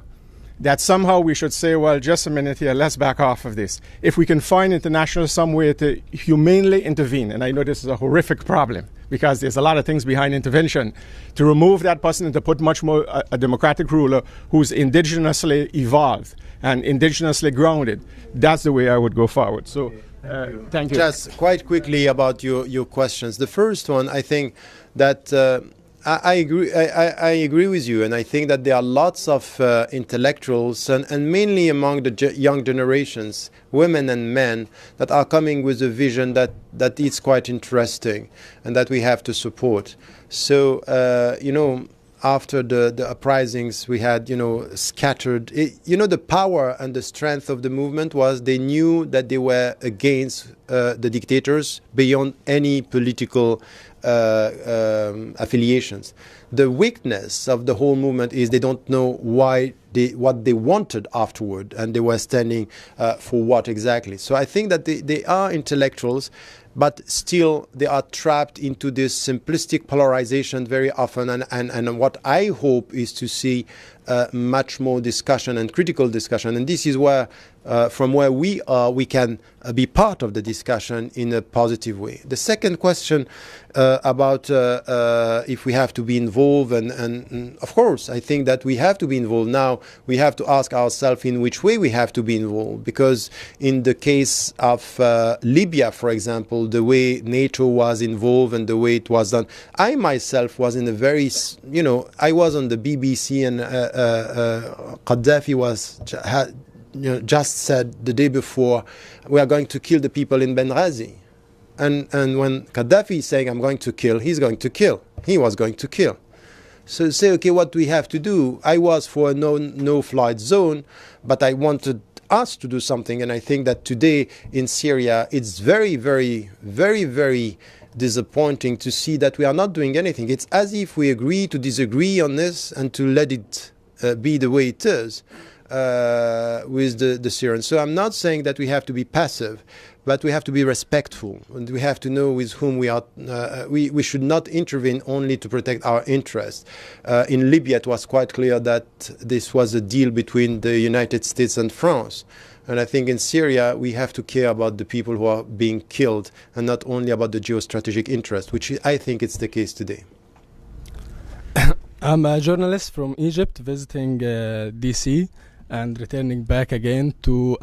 that somehow we should say, well, just a minute here, let's back off of this. If we can find international some way to humanely intervene, and I know this is a horrific problem because there's a lot of things behind intervention, to remove that person and to put much more a democratic ruler who's indigenously evolved and indigenously grounded, that's the way I would go forward. So, thank you. Just quite quickly about your questions. The first one, I think that I agree. I agree with you, and I think that there are lots of intellectuals, and mainly among the young generations, women and men, that are coming with a vision that is quite interesting, and that we have to support. So, after the uprisings, we had, scattered. The power and the strength of the movement was they knew that they were against the dictators beyond any political affiliations. The weakness of the whole movement is they don't know what they wanted afterward, and they were standing for what exactly. So I think that they are intellectuals, but still they are trapped into this simplistic polarization very often. And what I hope is to see much more discussion and critical discussion. And this is where, from where we are, we can be part of the discussion in a positive way. The second question about if we have to be involved, and of course, I think that we have to be involved. Now, we have to ask ourselves in which way we have to be involved, because in the case of Libya, for example, the way NATO was involved and the way it was done, I myself was in a very, I was on the BBC, and Gaddafi had just said the day before, we are going to kill the people in Benghazi. And when Gaddafi is saying, I'm going to kill, he's going to kill. He was going to kill. So say, okay, what do we have to do? I was for a no-flight zone, but I wanted us to do something. And I think that today in Syria, it's very, very, very, very disappointing to see that we are not doing anything. It's as if we agree to disagree on this and to let it be the way it is with the Syrians. So I'm not saying that we have to be passive, but we have to be respectful, and we have to know with whom we are. We should not intervene only to protect our interests. In Libya, it was quite clear that this was a deal between the United States and France. And I think in Syria, we have to care about the people who are being killed and not only about the geostrategic interest, which I think it's the case today. I'm a journalist from Egypt visiting DC and returning back again to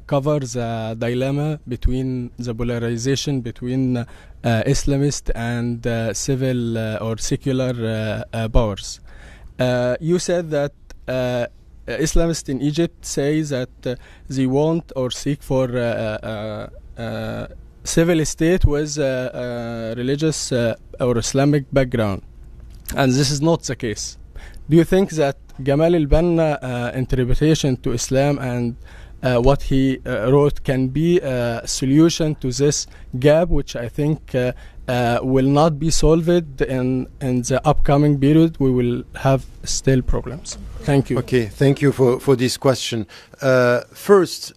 cover the dilemma between the polarization between Islamist and civil or secular powers. You said that Islamists in Egypt say that they want or seek for civil state with religious or Islamic background, and this is not the case. Do you think that Gamal al-Banna interpretation to Islam and what he wrote can be a solution to this gap, which I think will not be solved in the upcoming period? We will have still problems. Thank you. Okay, thank you for this question. First,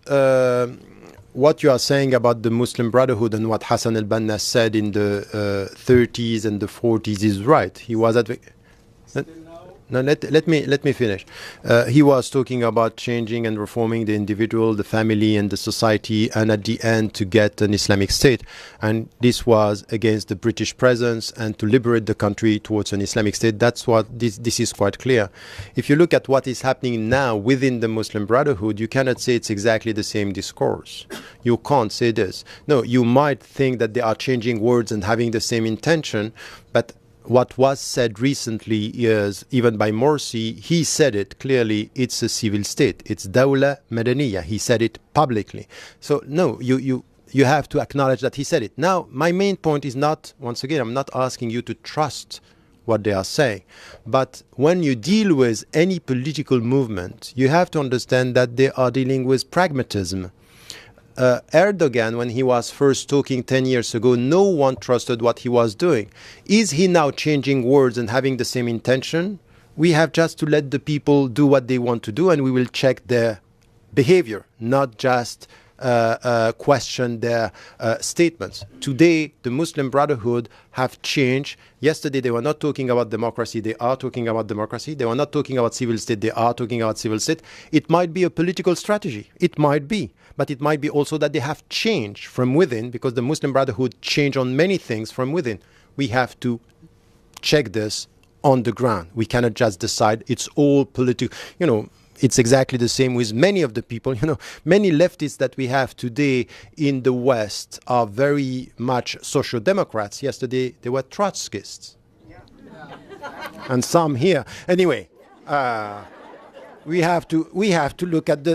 what you are saying about the Muslim Brotherhood and what Hassan al-Banna said in the 30s and the 40s is right. He was No, let me finish. He was talking about changing and reforming the individual, the family, and the society, and at the end to get an Islamic state. And this was against the British presence and to liberate the country towards an Islamic state. That's what this is quite clear. If you look at what is happening now within the Muslim Brotherhood, you cannot say it's exactly the same discourse. You can't say this. No, you might think that they are changing words and having the same intention, but what was said recently is, even by Morsi, he said it clearly, it's a civil state. It's Dawla Madaniya. He said it publicly. So, no, you have to acknowledge that he said it. Now, my main point is not, once again, I'm not asking you to trust what they are saying. But when you deal with any political movement, you have to understand that they are dealing with pragmatism. Erdogan, when he was first talking 10 years ago, no one trusted what he was doing. Is he now changing words and having the same intention? We have just to let the people do what they want to do, and we will check their behavior, not just question their statements. Today, the Muslim Brotherhood have changed. Yesterday, they were not talking about democracy. They are talking about democracy. They were not talking about civil state. They are talking about civil state. It might be a political strategy. It might be. But it might be also that they have changed from within, because the Muslim Brotherhood changed on many things from within. We have to check this on the ground. We cannot just decide it's all political. It's exactly the same with many of the people. Many leftists that we have today in the West are very much social democrats. Yesterday, they were Trotskyists. And some here. Anyway, we have to look at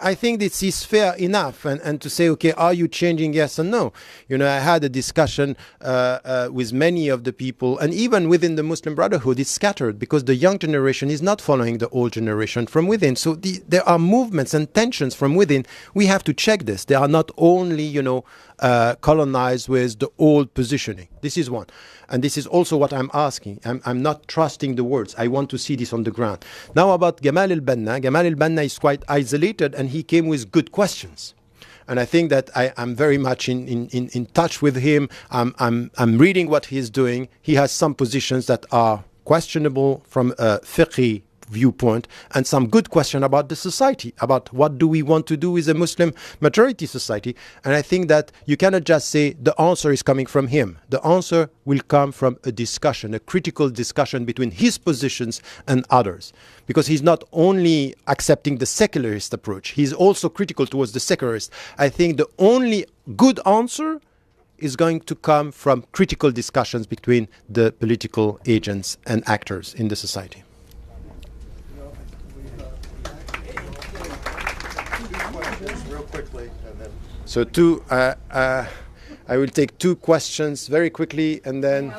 I think this is fair enough, and to say, okay, are you changing, yes or no? I had a discussion with many of the people, and even within the Muslim Brotherhood, it's scattered because the young generation is not following the old generation from within. So there are movements and tensions from within. We have to check this. They are not only, colonized with the old positioning. This is one. And this is also what I'm asking. I'm not trusting the words. I want to see this on the ground. Now about Gamal al-Banna. Gamal al-Banna is quite isolated, and he came with good questions. And I think that I'm very much in touch with him. I'm reading what he's doing. He has some positions that are questionable from a fiqh viewpoint, and some good question about the society, about what do we want to do with a Muslim majority society. And I think that you cannot just say the answer is coming from him. The answer will come from a discussion, a critical discussion between his positions and others. Because he's not only accepting the secularist approach, he's also critical towards the secularist. I think the only good answer is going to come from critical discussions between the political agents and actors in the society. So I will take two questions very quickly, and then.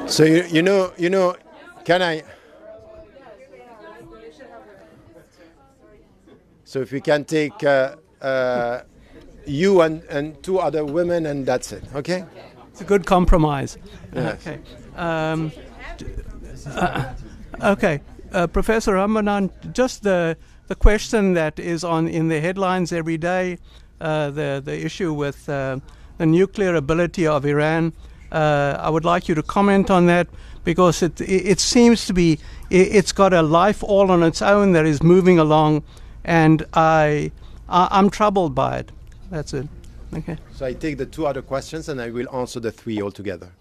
So can I? So if we can take you and two other women, and that's it. Okay. It's a good compromise. Yes. Okay. Okay, Professor Ramadan, just the question that is in the headlines every day, the issue with the nuclear ability of Iran. I would like you to comment on that, because it seems to be it's got a life all on its own that is moving along, and I'm troubled by it. That's it. Okay. So I take the two other questions, and I will answer the three altogether.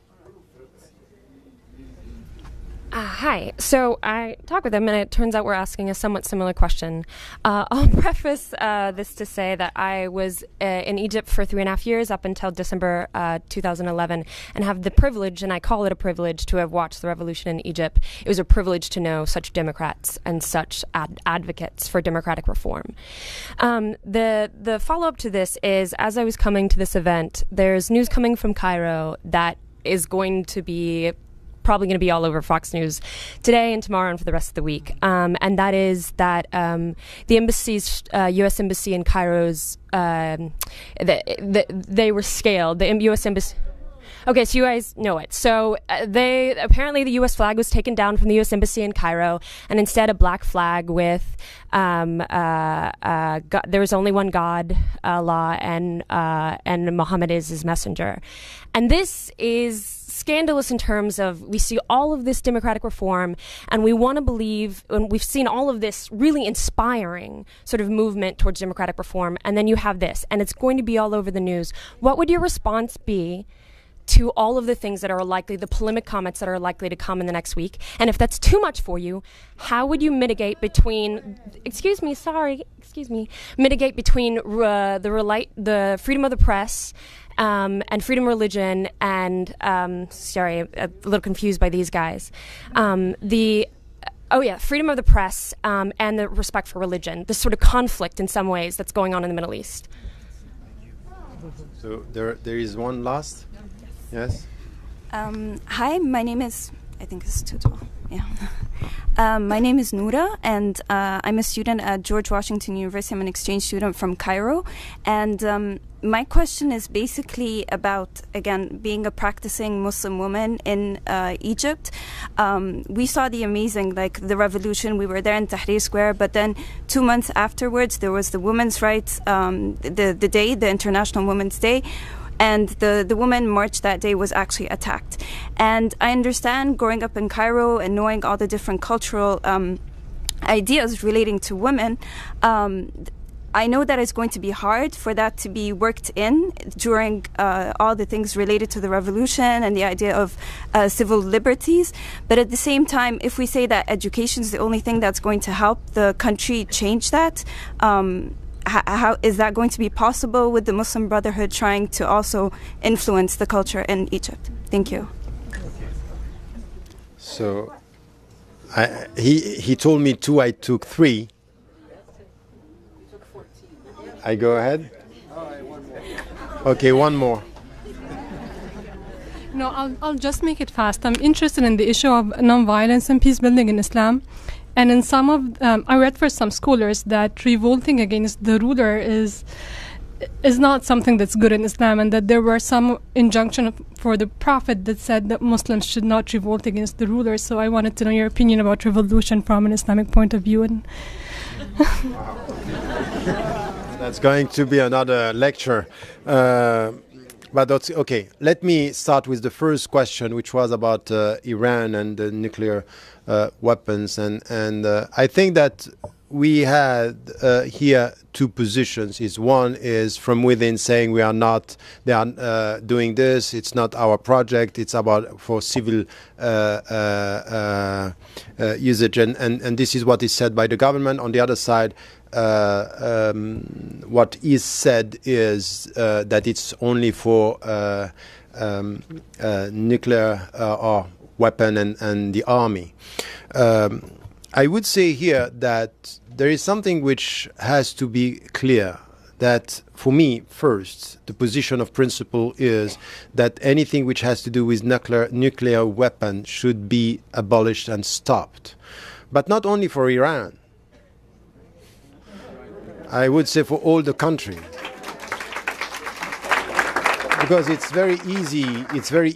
Hi. So I talked with him, and it turns out we're asking a somewhat similar question. I'll preface this to say that I was in Egypt for 3.5 years, up until December 2011, and have the privilege, and I call it a privilege, to have watched the revolution in Egypt. It was a privilege to know such Democrats and such advocates for democratic reform. The follow-up to this is, as I was coming to this event, there's news coming from Cairo that is going to be probably going to be all over Fox News today and tomorrow and for the rest of the week. And that is that the embassies, U.S. Embassy in Cairo's, they were scaled. The U.S. Embassy... Okay, so you guys know it. So apparently the U.S. flag was taken down from the U.S. Embassy in Cairo, and instead a black flag with God, there was only one God, Allah, and Muhammad is his messenger. And this is scandalous in terms of we see all of this democratic reform and we want to believe, and we've seen all of this really inspiring sort of movement towards democratic reform, and then you have this, and it's going to be all over the news. What would your response be to all of the things that are likely, the polemic comments that are likely to come in the next week? And if that's too much for you, how would you mitigate between, mitigate between the freedom of the press and freedom of religion and, sorry, I'm a little confused by these guys, freedom of the press and the respect for religion, this sort of conflict in some ways that's going on in the Middle East? So there is one last. Yes. Hi, my name is, I think it's Tuto. Yeah. My name is Noura, and I'm a student at George Washington University. I'm an exchange student from Cairo. And my question is basically about, again, being a practicing Muslim woman in Egypt. We saw the amazing, the revolution. We were there in Tahrir Square, but then 2 months afterwards, there was the Women's Rights, the International Women's Day. And the woman march that day was actually attacked. And I understand growing up in Cairo and knowing all the different cultural ideas relating to women, I know that it's going to be hard for that to be worked in during all the things related to the revolution and the idea of civil liberties. But at the same time, if we say that education is the only thing that's going to help the country change that, how is that going to be possible with the Muslim Brotherhood trying to also influence the culture in Egypt? Thank you. So he told me 2, I took 3. I go ahead? Okay, one more. No, I'll just make it fast. I'm interested in the issue of nonviolence and peace building in Islam. And in some of, I read for some scholars that revolting against the ruler is not something that's good in Islam, and that there were some injunction for the Prophet that said that Muslims should not revolt against the ruler. So I wanted to know your opinion about revolution from an Islamic point of view. And that's going to be another lecture. But that's okay. Let me start with the first question, which was about Iran and the nuclear weapons. And I think that we had here 2 positions. One is from within saying they are doing this. It's not our project. It's about for civil usage. And this is what is said by the government. On the other side, what is said is that it's only for nuclear or weapon and the army. I would say here that there is something which has to be clear, that for me, first, the position of principle is that anything which has to do with nuclear weapon should be abolished and stopped. But not only for Iran. I would say for all the country. Because it's very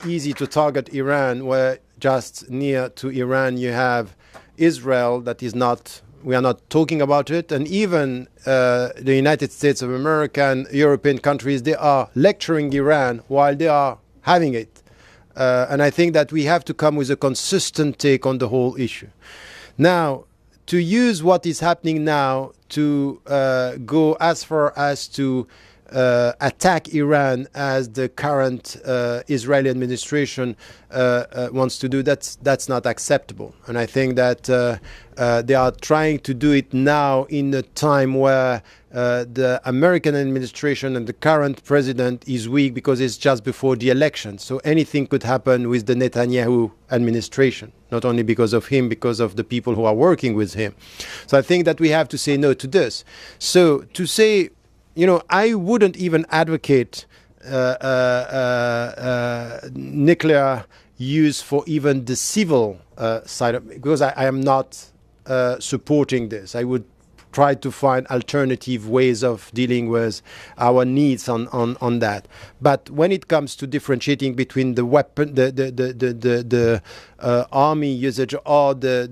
easy to target Iran, where just near to Iran you have Israel that is not, we are not talking about it, and even the United States of America and European countries, they are lecturing Iran while they are having it. And I think that we have to come with a consistent take on the whole issue. Now, to use what is happening now to go as far as to attack Iran as the current Israeli administration wants to do, that's not acceptable. And I think that they are trying to do it now in a time where the American administration and the current president is weak because it's just before the election. So anything could happen with the Netanyahu administration, not only because of him, because of the people who are working with him. So I think that we have to say no to this. So to say, I wouldn't even advocate nuclear use for even the civil side of it, because I am not supporting this. I would try to find alternative ways of dealing with our needs on that. But when it comes to differentiating between the weapon, the army usage, or the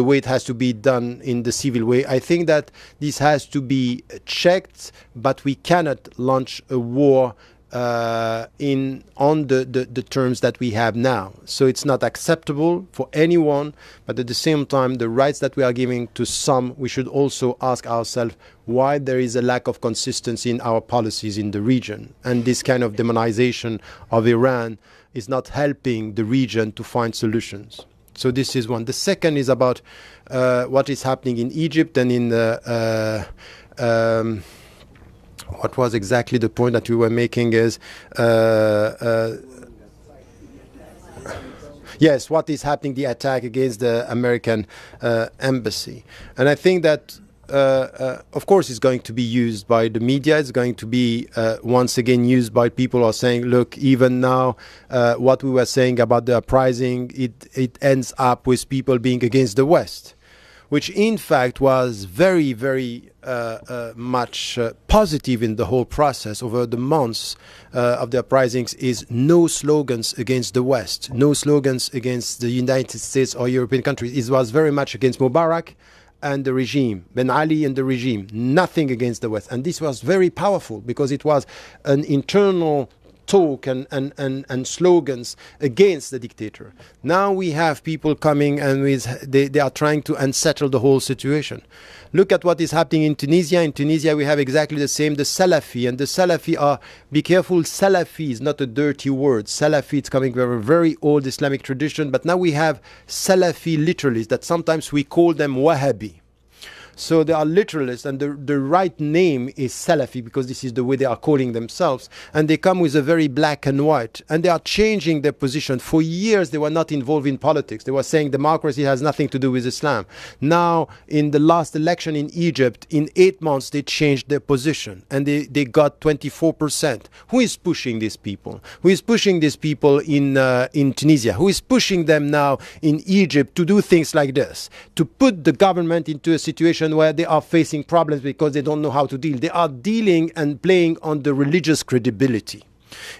way it has to be done in the civil way, I think that this has to be checked. But we cannot launch a war on the terms that we have now. So it's not acceptable for anyone, but at the same time, the rights that we are giving to some, we should also ask ourselves why there is a lack of consistency in our policies in the region. And this kind of demonization of Iran is not helping the region to find solutions. So this is one. The second is about what is happening in Egypt and in the what was exactly the point that we were making is yes, what is happening, the attack against the American embassy. And I think that of course it's going to be used by the media. It's going to be once again used by people who are saying, look, even now what we were saying about the uprising, it ends up with people being against the West, which in fact was very, very much positive in the whole process over the months of the uprisings, is no slogans against the West, no slogans against the United States or European countries. It was very much against Mubarak and the regime, Ben Ali and the regime, nothing against the West. And this was very powerful because it was an internal talk and slogans against the dictator. Now we have people coming and they are trying to unsettle the whole situation. Look at what is happening in Tunisia. In Tunisia we have exactly the same, the Salafi. And the Salafi are, be careful, Salafi is not a dirty word. Salafi, it's coming from a very old Islamic tradition, but now we have Salafi literalists that sometimes we call them Wahhabi. So they are literalists, and the right name is Salafi because this is the way they are calling themselves. And they come with a very black and white, and they are changing their position. For years, they were not involved in politics. They were saying democracy has nothing to do with Islam. Now, in the last election in Egypt, in 8 months, they changed their position, and they got 24%. Who is pushing these people? Who is pushing these people in Tunisia? Who is pushing them now in Egypt to do things like this? To put the government into a situation where they are facing problems because they don't know how to deal. They are dealing and playing on the religious credibility.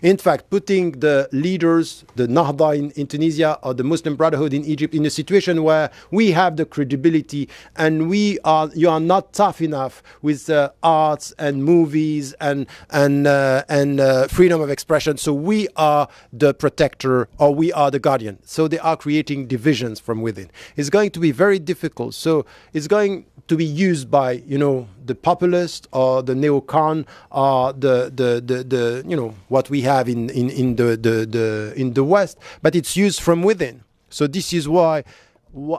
In fact, putting the leaders, the Nahda in Tunisia or the Muslim Brotherhood in Egypt in a situation where we have the credibility and you are not tough enough with arts and movies and freedom of expression. So we are the protector or we are the guardian. So they are creating divisions from within. It's going to be very difficult. So it's going to be used by, the populist or the neocon or the what we have in the West, but it's used from within. So this is why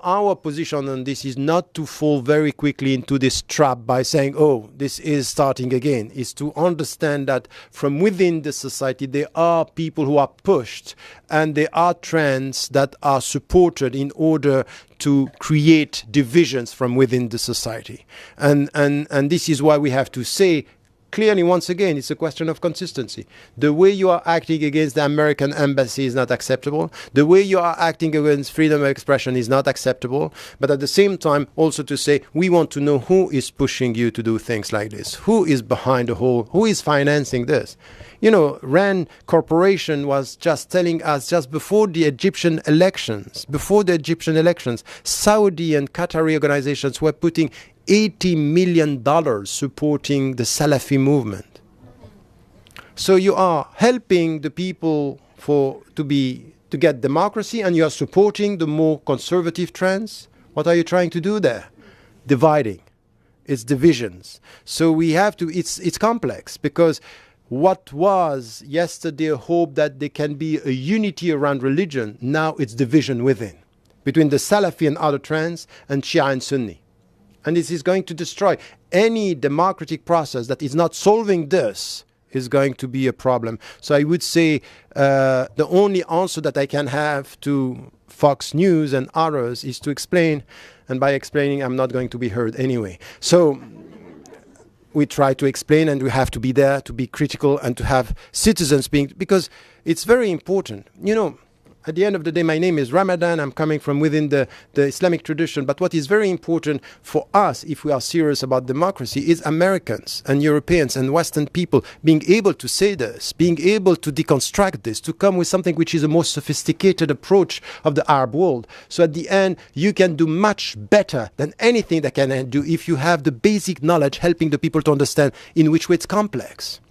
our position on this is not to fall very quickly into this trap by saying, oh, this is starting again. Is to understand that from within the society there are people who are pushed and there are trends that are supported in order to create divisions from within the society. And this is why we have to say clearly, once again, it's a question of consistency. The way you are acting against the American embassy is not acceptable. The way you are acting against freedom of expression is not acceptable. But at the same time, also to say, we want to know who is pushing you to do things like this. Who is behind the whole, who is financing this? RAND Corporation was just telling us just before the Egyptian elections, Saudi and Qatari organizations were putting $80 million supporting the Salafi movement. So you are helping the people to get democracy, and you are supporting the more conservative trends. What are you trying to do there? Dividing. It's divisions. So we have to, it's complex, because what was yesterday a hope that there can be a unity around religion, now it's division within, between the Salafi and other trends and Shia and Sunni. And this is going to destroy any democratic process that is not solving this is going to be a problem. So I would say the only answer that I can have to Fox News and others is to explain, and by explaining I'm not going to be heard anyway. So we try to explain, and we have to be there to be critical and to have citizens being, because it's very important. At the end of the day, my name is Ramadan. I'm coming from within the Islamic tradition. But what is very important for us, if we are serious about democracy, is Americans and Europeans and Western people being able to say this, being able to deconstruct this, to come with something which is a more sophisticated approach of the Arab world. So at the end, you can do much better than anything that can do if you have the basic knowledge helping the people to understand in which way it's complex.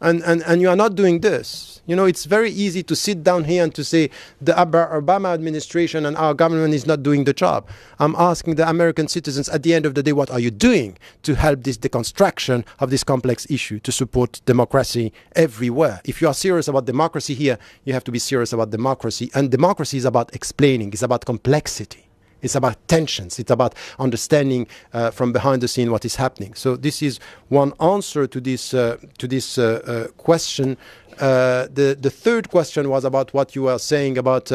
And you are not doing this. You know, it's very easy to sit down here and to say the Obama administration and our government is not doing the job. I'm asking the American citizens at the end of the day, what are you doing to help this deconstruction of this complex issue, to support democracy everywhere? If you are serious about democracy here, you have to be serious about democracy. And democracy is about explaining, it's about complexity. It's about tensions. It's about understanding from behind the scene what is happening. So this is one answer to this question. The third question was about what you were saying about.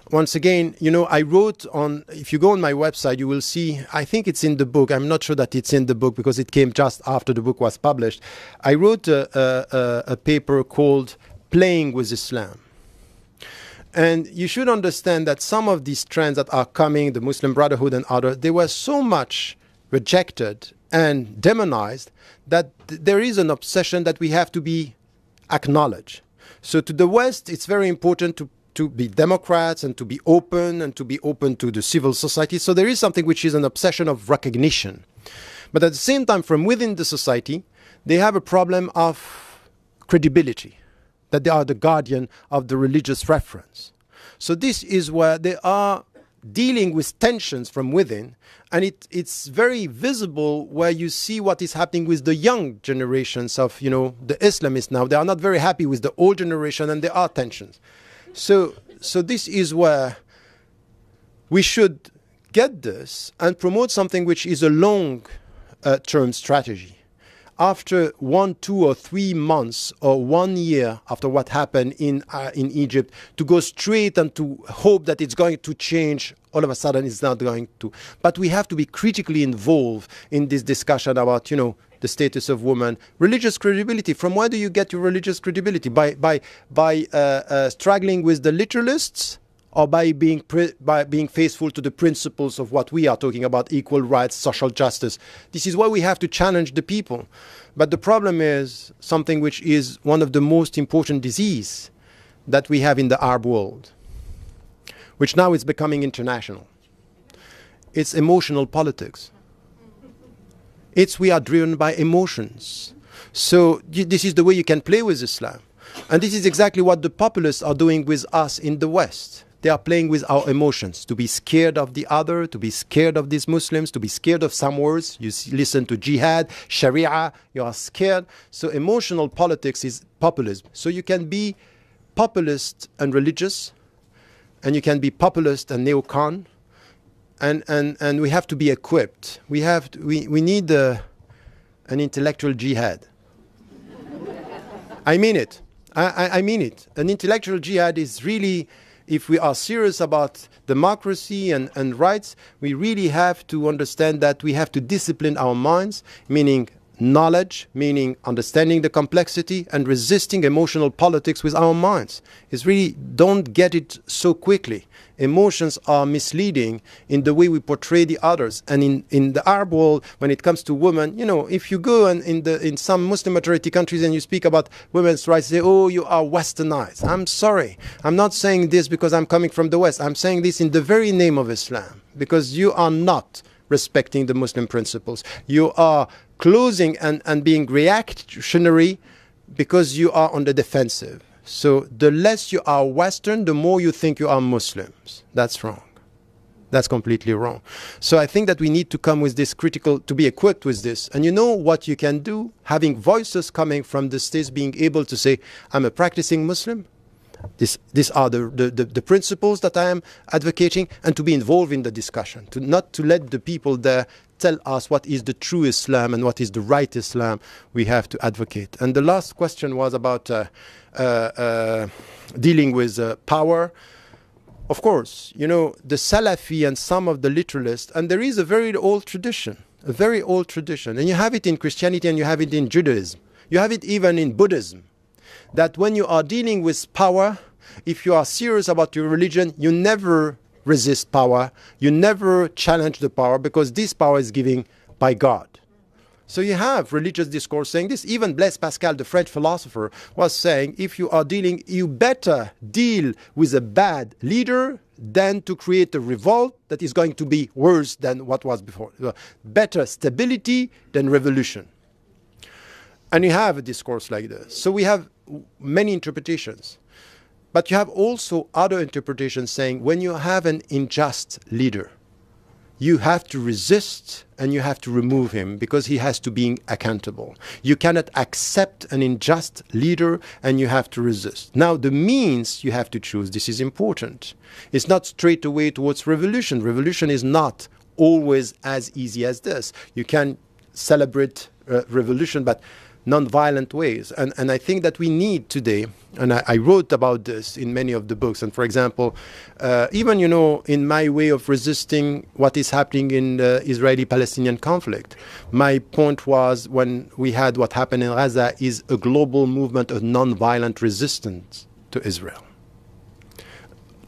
Once again, you know, I wrote on. If you go on my website, you will see. I think it's in the book. I'm not sure that it's in the book because it came just after the book was published. I wrote a paper called "Playing with Islam." And you should understand that some of these trends that are coming, the Muslim Brotherhood and others, they were so much rejected and demonized that there is an obsession that we have to be acknowledged. So to the West, it's very important to be Democrats and to be open to the civil society. So there is something which is an obsession of recognition. But at the same time, from within the society, they have a problem of credibility, that they are the guardian of the religious reference. So this is where they are dealing with tensions from within, and it's very visible where you see what is happening with the young generations of, you know, the Islamists now. They are not very happy with the old generation, and there are tensions. So this is where we should get this and promote something which is a long-term strategy. After 1, 2, or 3 months or 1 year after what happened in Egypt, to go straight and to hope that it's going to change, all of a sudden it's not going to. But we have to be critically involved in this discussion about, you know, the status of women, religious credibility. From where do you get your religious credibility? By struggling with the literalists, or by being faithful to the principles of what we are talking about, equal rights, social justice. This is why we have to challenge the people. But the problem is something which is one of the most important diseases that we have in the Arab world, which now is becoming international. It's emotional politics. We are driven by emotions. So this is the way you can play with Islam. And this is exactly what the populists are doing with us in the West. They are playing with our emotions, to be scared of the other, to be scared of these Muslims, to be scared of some words. You listen to jihad, sharia, you are scared. So emotional politics is populism. So you can be populist and religious, and you can be populist and neocon, and we have to be equipped. We need an intellectual jihad. I mean it. I mean it. An intellectual jihad is really, if we are serious about democracy and rights, we really have to understand that we have to discipline our minds, meaning knowledge, meaning understanding the complexity and resisting emotional politics with our minds. It's really, don't get it so quickly. Emotions are misleading in the way we portray the others. And in the Arab world, when it comes to women, you know, if you go in some Muslim majority countries and you speak about women's rights, say, oh, you are westernized. I'm sorry. I'm not saying this because I'm coming from the West. I'm saying this in the very name of Islam, because you are not respecting the Muslim principles. You are closing and being reactionary because you are on the defensive. So the less you are Western, the more you think you are Muslims. That's wrong. That's completely wrong. So I think that we need to come with this critical, to be equipped with this. And you know what you can do? Having voices coming from the states, being able to say, I'm a practicing Muslim. These are the principles that I am advocating, and to be involved in the discussion, not to let the people there tell us what is the true Islam and what is the right Islam. We have to advocate. And the last question was about dealing with power. Of course, you know, the Salafi and some of the literalists, and there is a very old tradition, and you have it in Christianity and you have it in Judaism. You have it even in Buddhism, that when you are dealing with power, if you are serious about your religion, you never resist power, you never challenge the power, because this power is given by God. So you have religious discourse saying this. Even Blaise Pascal, the French philosopher, was saying, if you are dealing, you better deal with a bad leader than to create a revolt that is going to be worse than what was before. Better stability than revolution. And you have a discourse like this. So we have many interpretations. But you have also other interpretations saying when you have an unjust leader, you have to resist and you have to remove him because he has to be accountable. You cannot accept an unjust leader and you have to resist. Now, the means you have to choose, this is important. It's not straight away towards revolution. Revolution is not always as easy as this. You can celebrate revolution, but non-violent ways. And I think that we need today, and I wrote about this in many of the books, and for example, even, in my way of resisting what is happening in the Israeli-Palestinian conflict, my point was when we had what happened in Gaza is a global movement of non-violent resistance to Israel.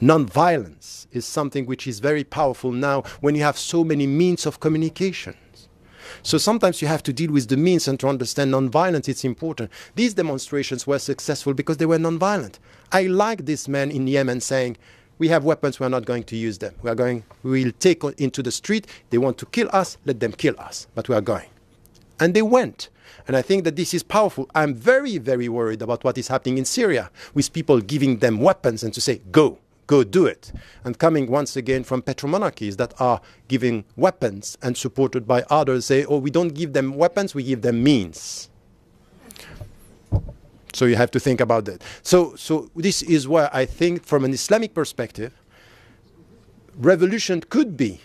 Non-violence is something which is very powerful now when you have so many means of communication. So sometimes you have to deal with the means, and to understand non-violence, it's important. These demonstrations were successful because they were non-violent. I like this man in Yemen saying, we have weapons, we're not going to use them. We'll take into the street. They want to kill us, let them kill us, but we are going. And they went. And I think that this is powerful. I'm very, very worried about what is happening in Syria with people giving them weapons and to say, go do it. And coming once again from petromonarchies that are giving weapons and supported by others say, oh, we don't give them weapons, we give them means. So you have to think about that. So this is where I think from an Islamic perspective, revolution could be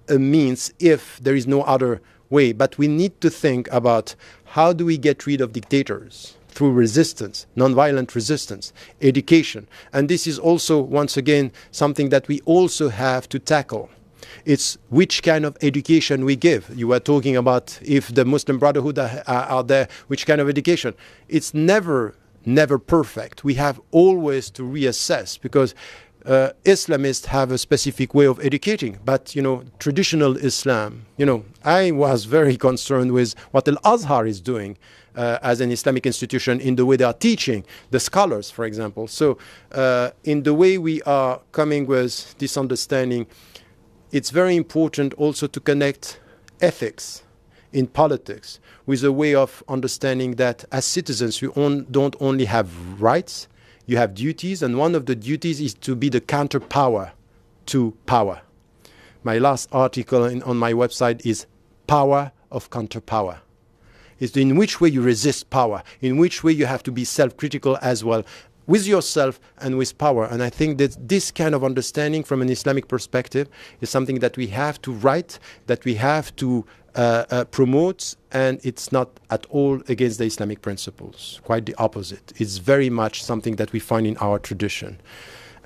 a means if there is no other way. But we need to think about how do we get rid of dictators? Through resistance, nonviolent resistance, education. And this is also, once again, something that we also have to tackle. It's which kind of education we give. You were talking about if the Muslim Brotherhood are there, which kind of education. It's never perfect. We have always to reassess because Islamists have a specific way of educating. But, traditional Islam, I was very concerned with what Al-Azhar is doing as an Islamic institution in the way they are teaching the scholars, for example. So in the way we are coming with this understanding, it's very important also to connect ethics in politics with a way of understanding that as citizens, you don't only have rights, you have duties, and one of the duties is to be the counterpower to power. My last article on my website is Power of Counterpower. It's in which way you resist power, in which way you have to be self-critical as well, with yourself and with power. And I think that this kind of understanding from an Islamic perspective is something that we have to write, that we have to promote, and it's not at all against the Islamic principles. Quite the opposite. It's very much something that we find in our tradition.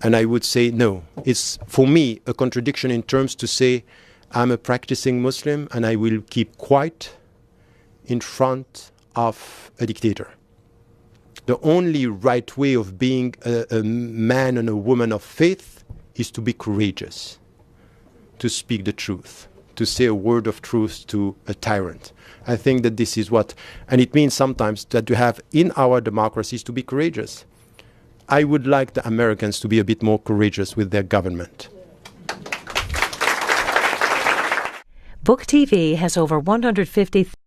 And I would say, no, it's for me a contradiction in terms to say I'm a practicing Muslim and I will keep quiet in front of a dictator. The only right way of being a man and a woman of faith is to be courageous, to speak the truth, to say a word of truth to a tyrant. I think that this is what, and it means sometimes that you have in our democracies to be courageous. I would like the Americans to be a bit more courageous with their government. Book TV has over 150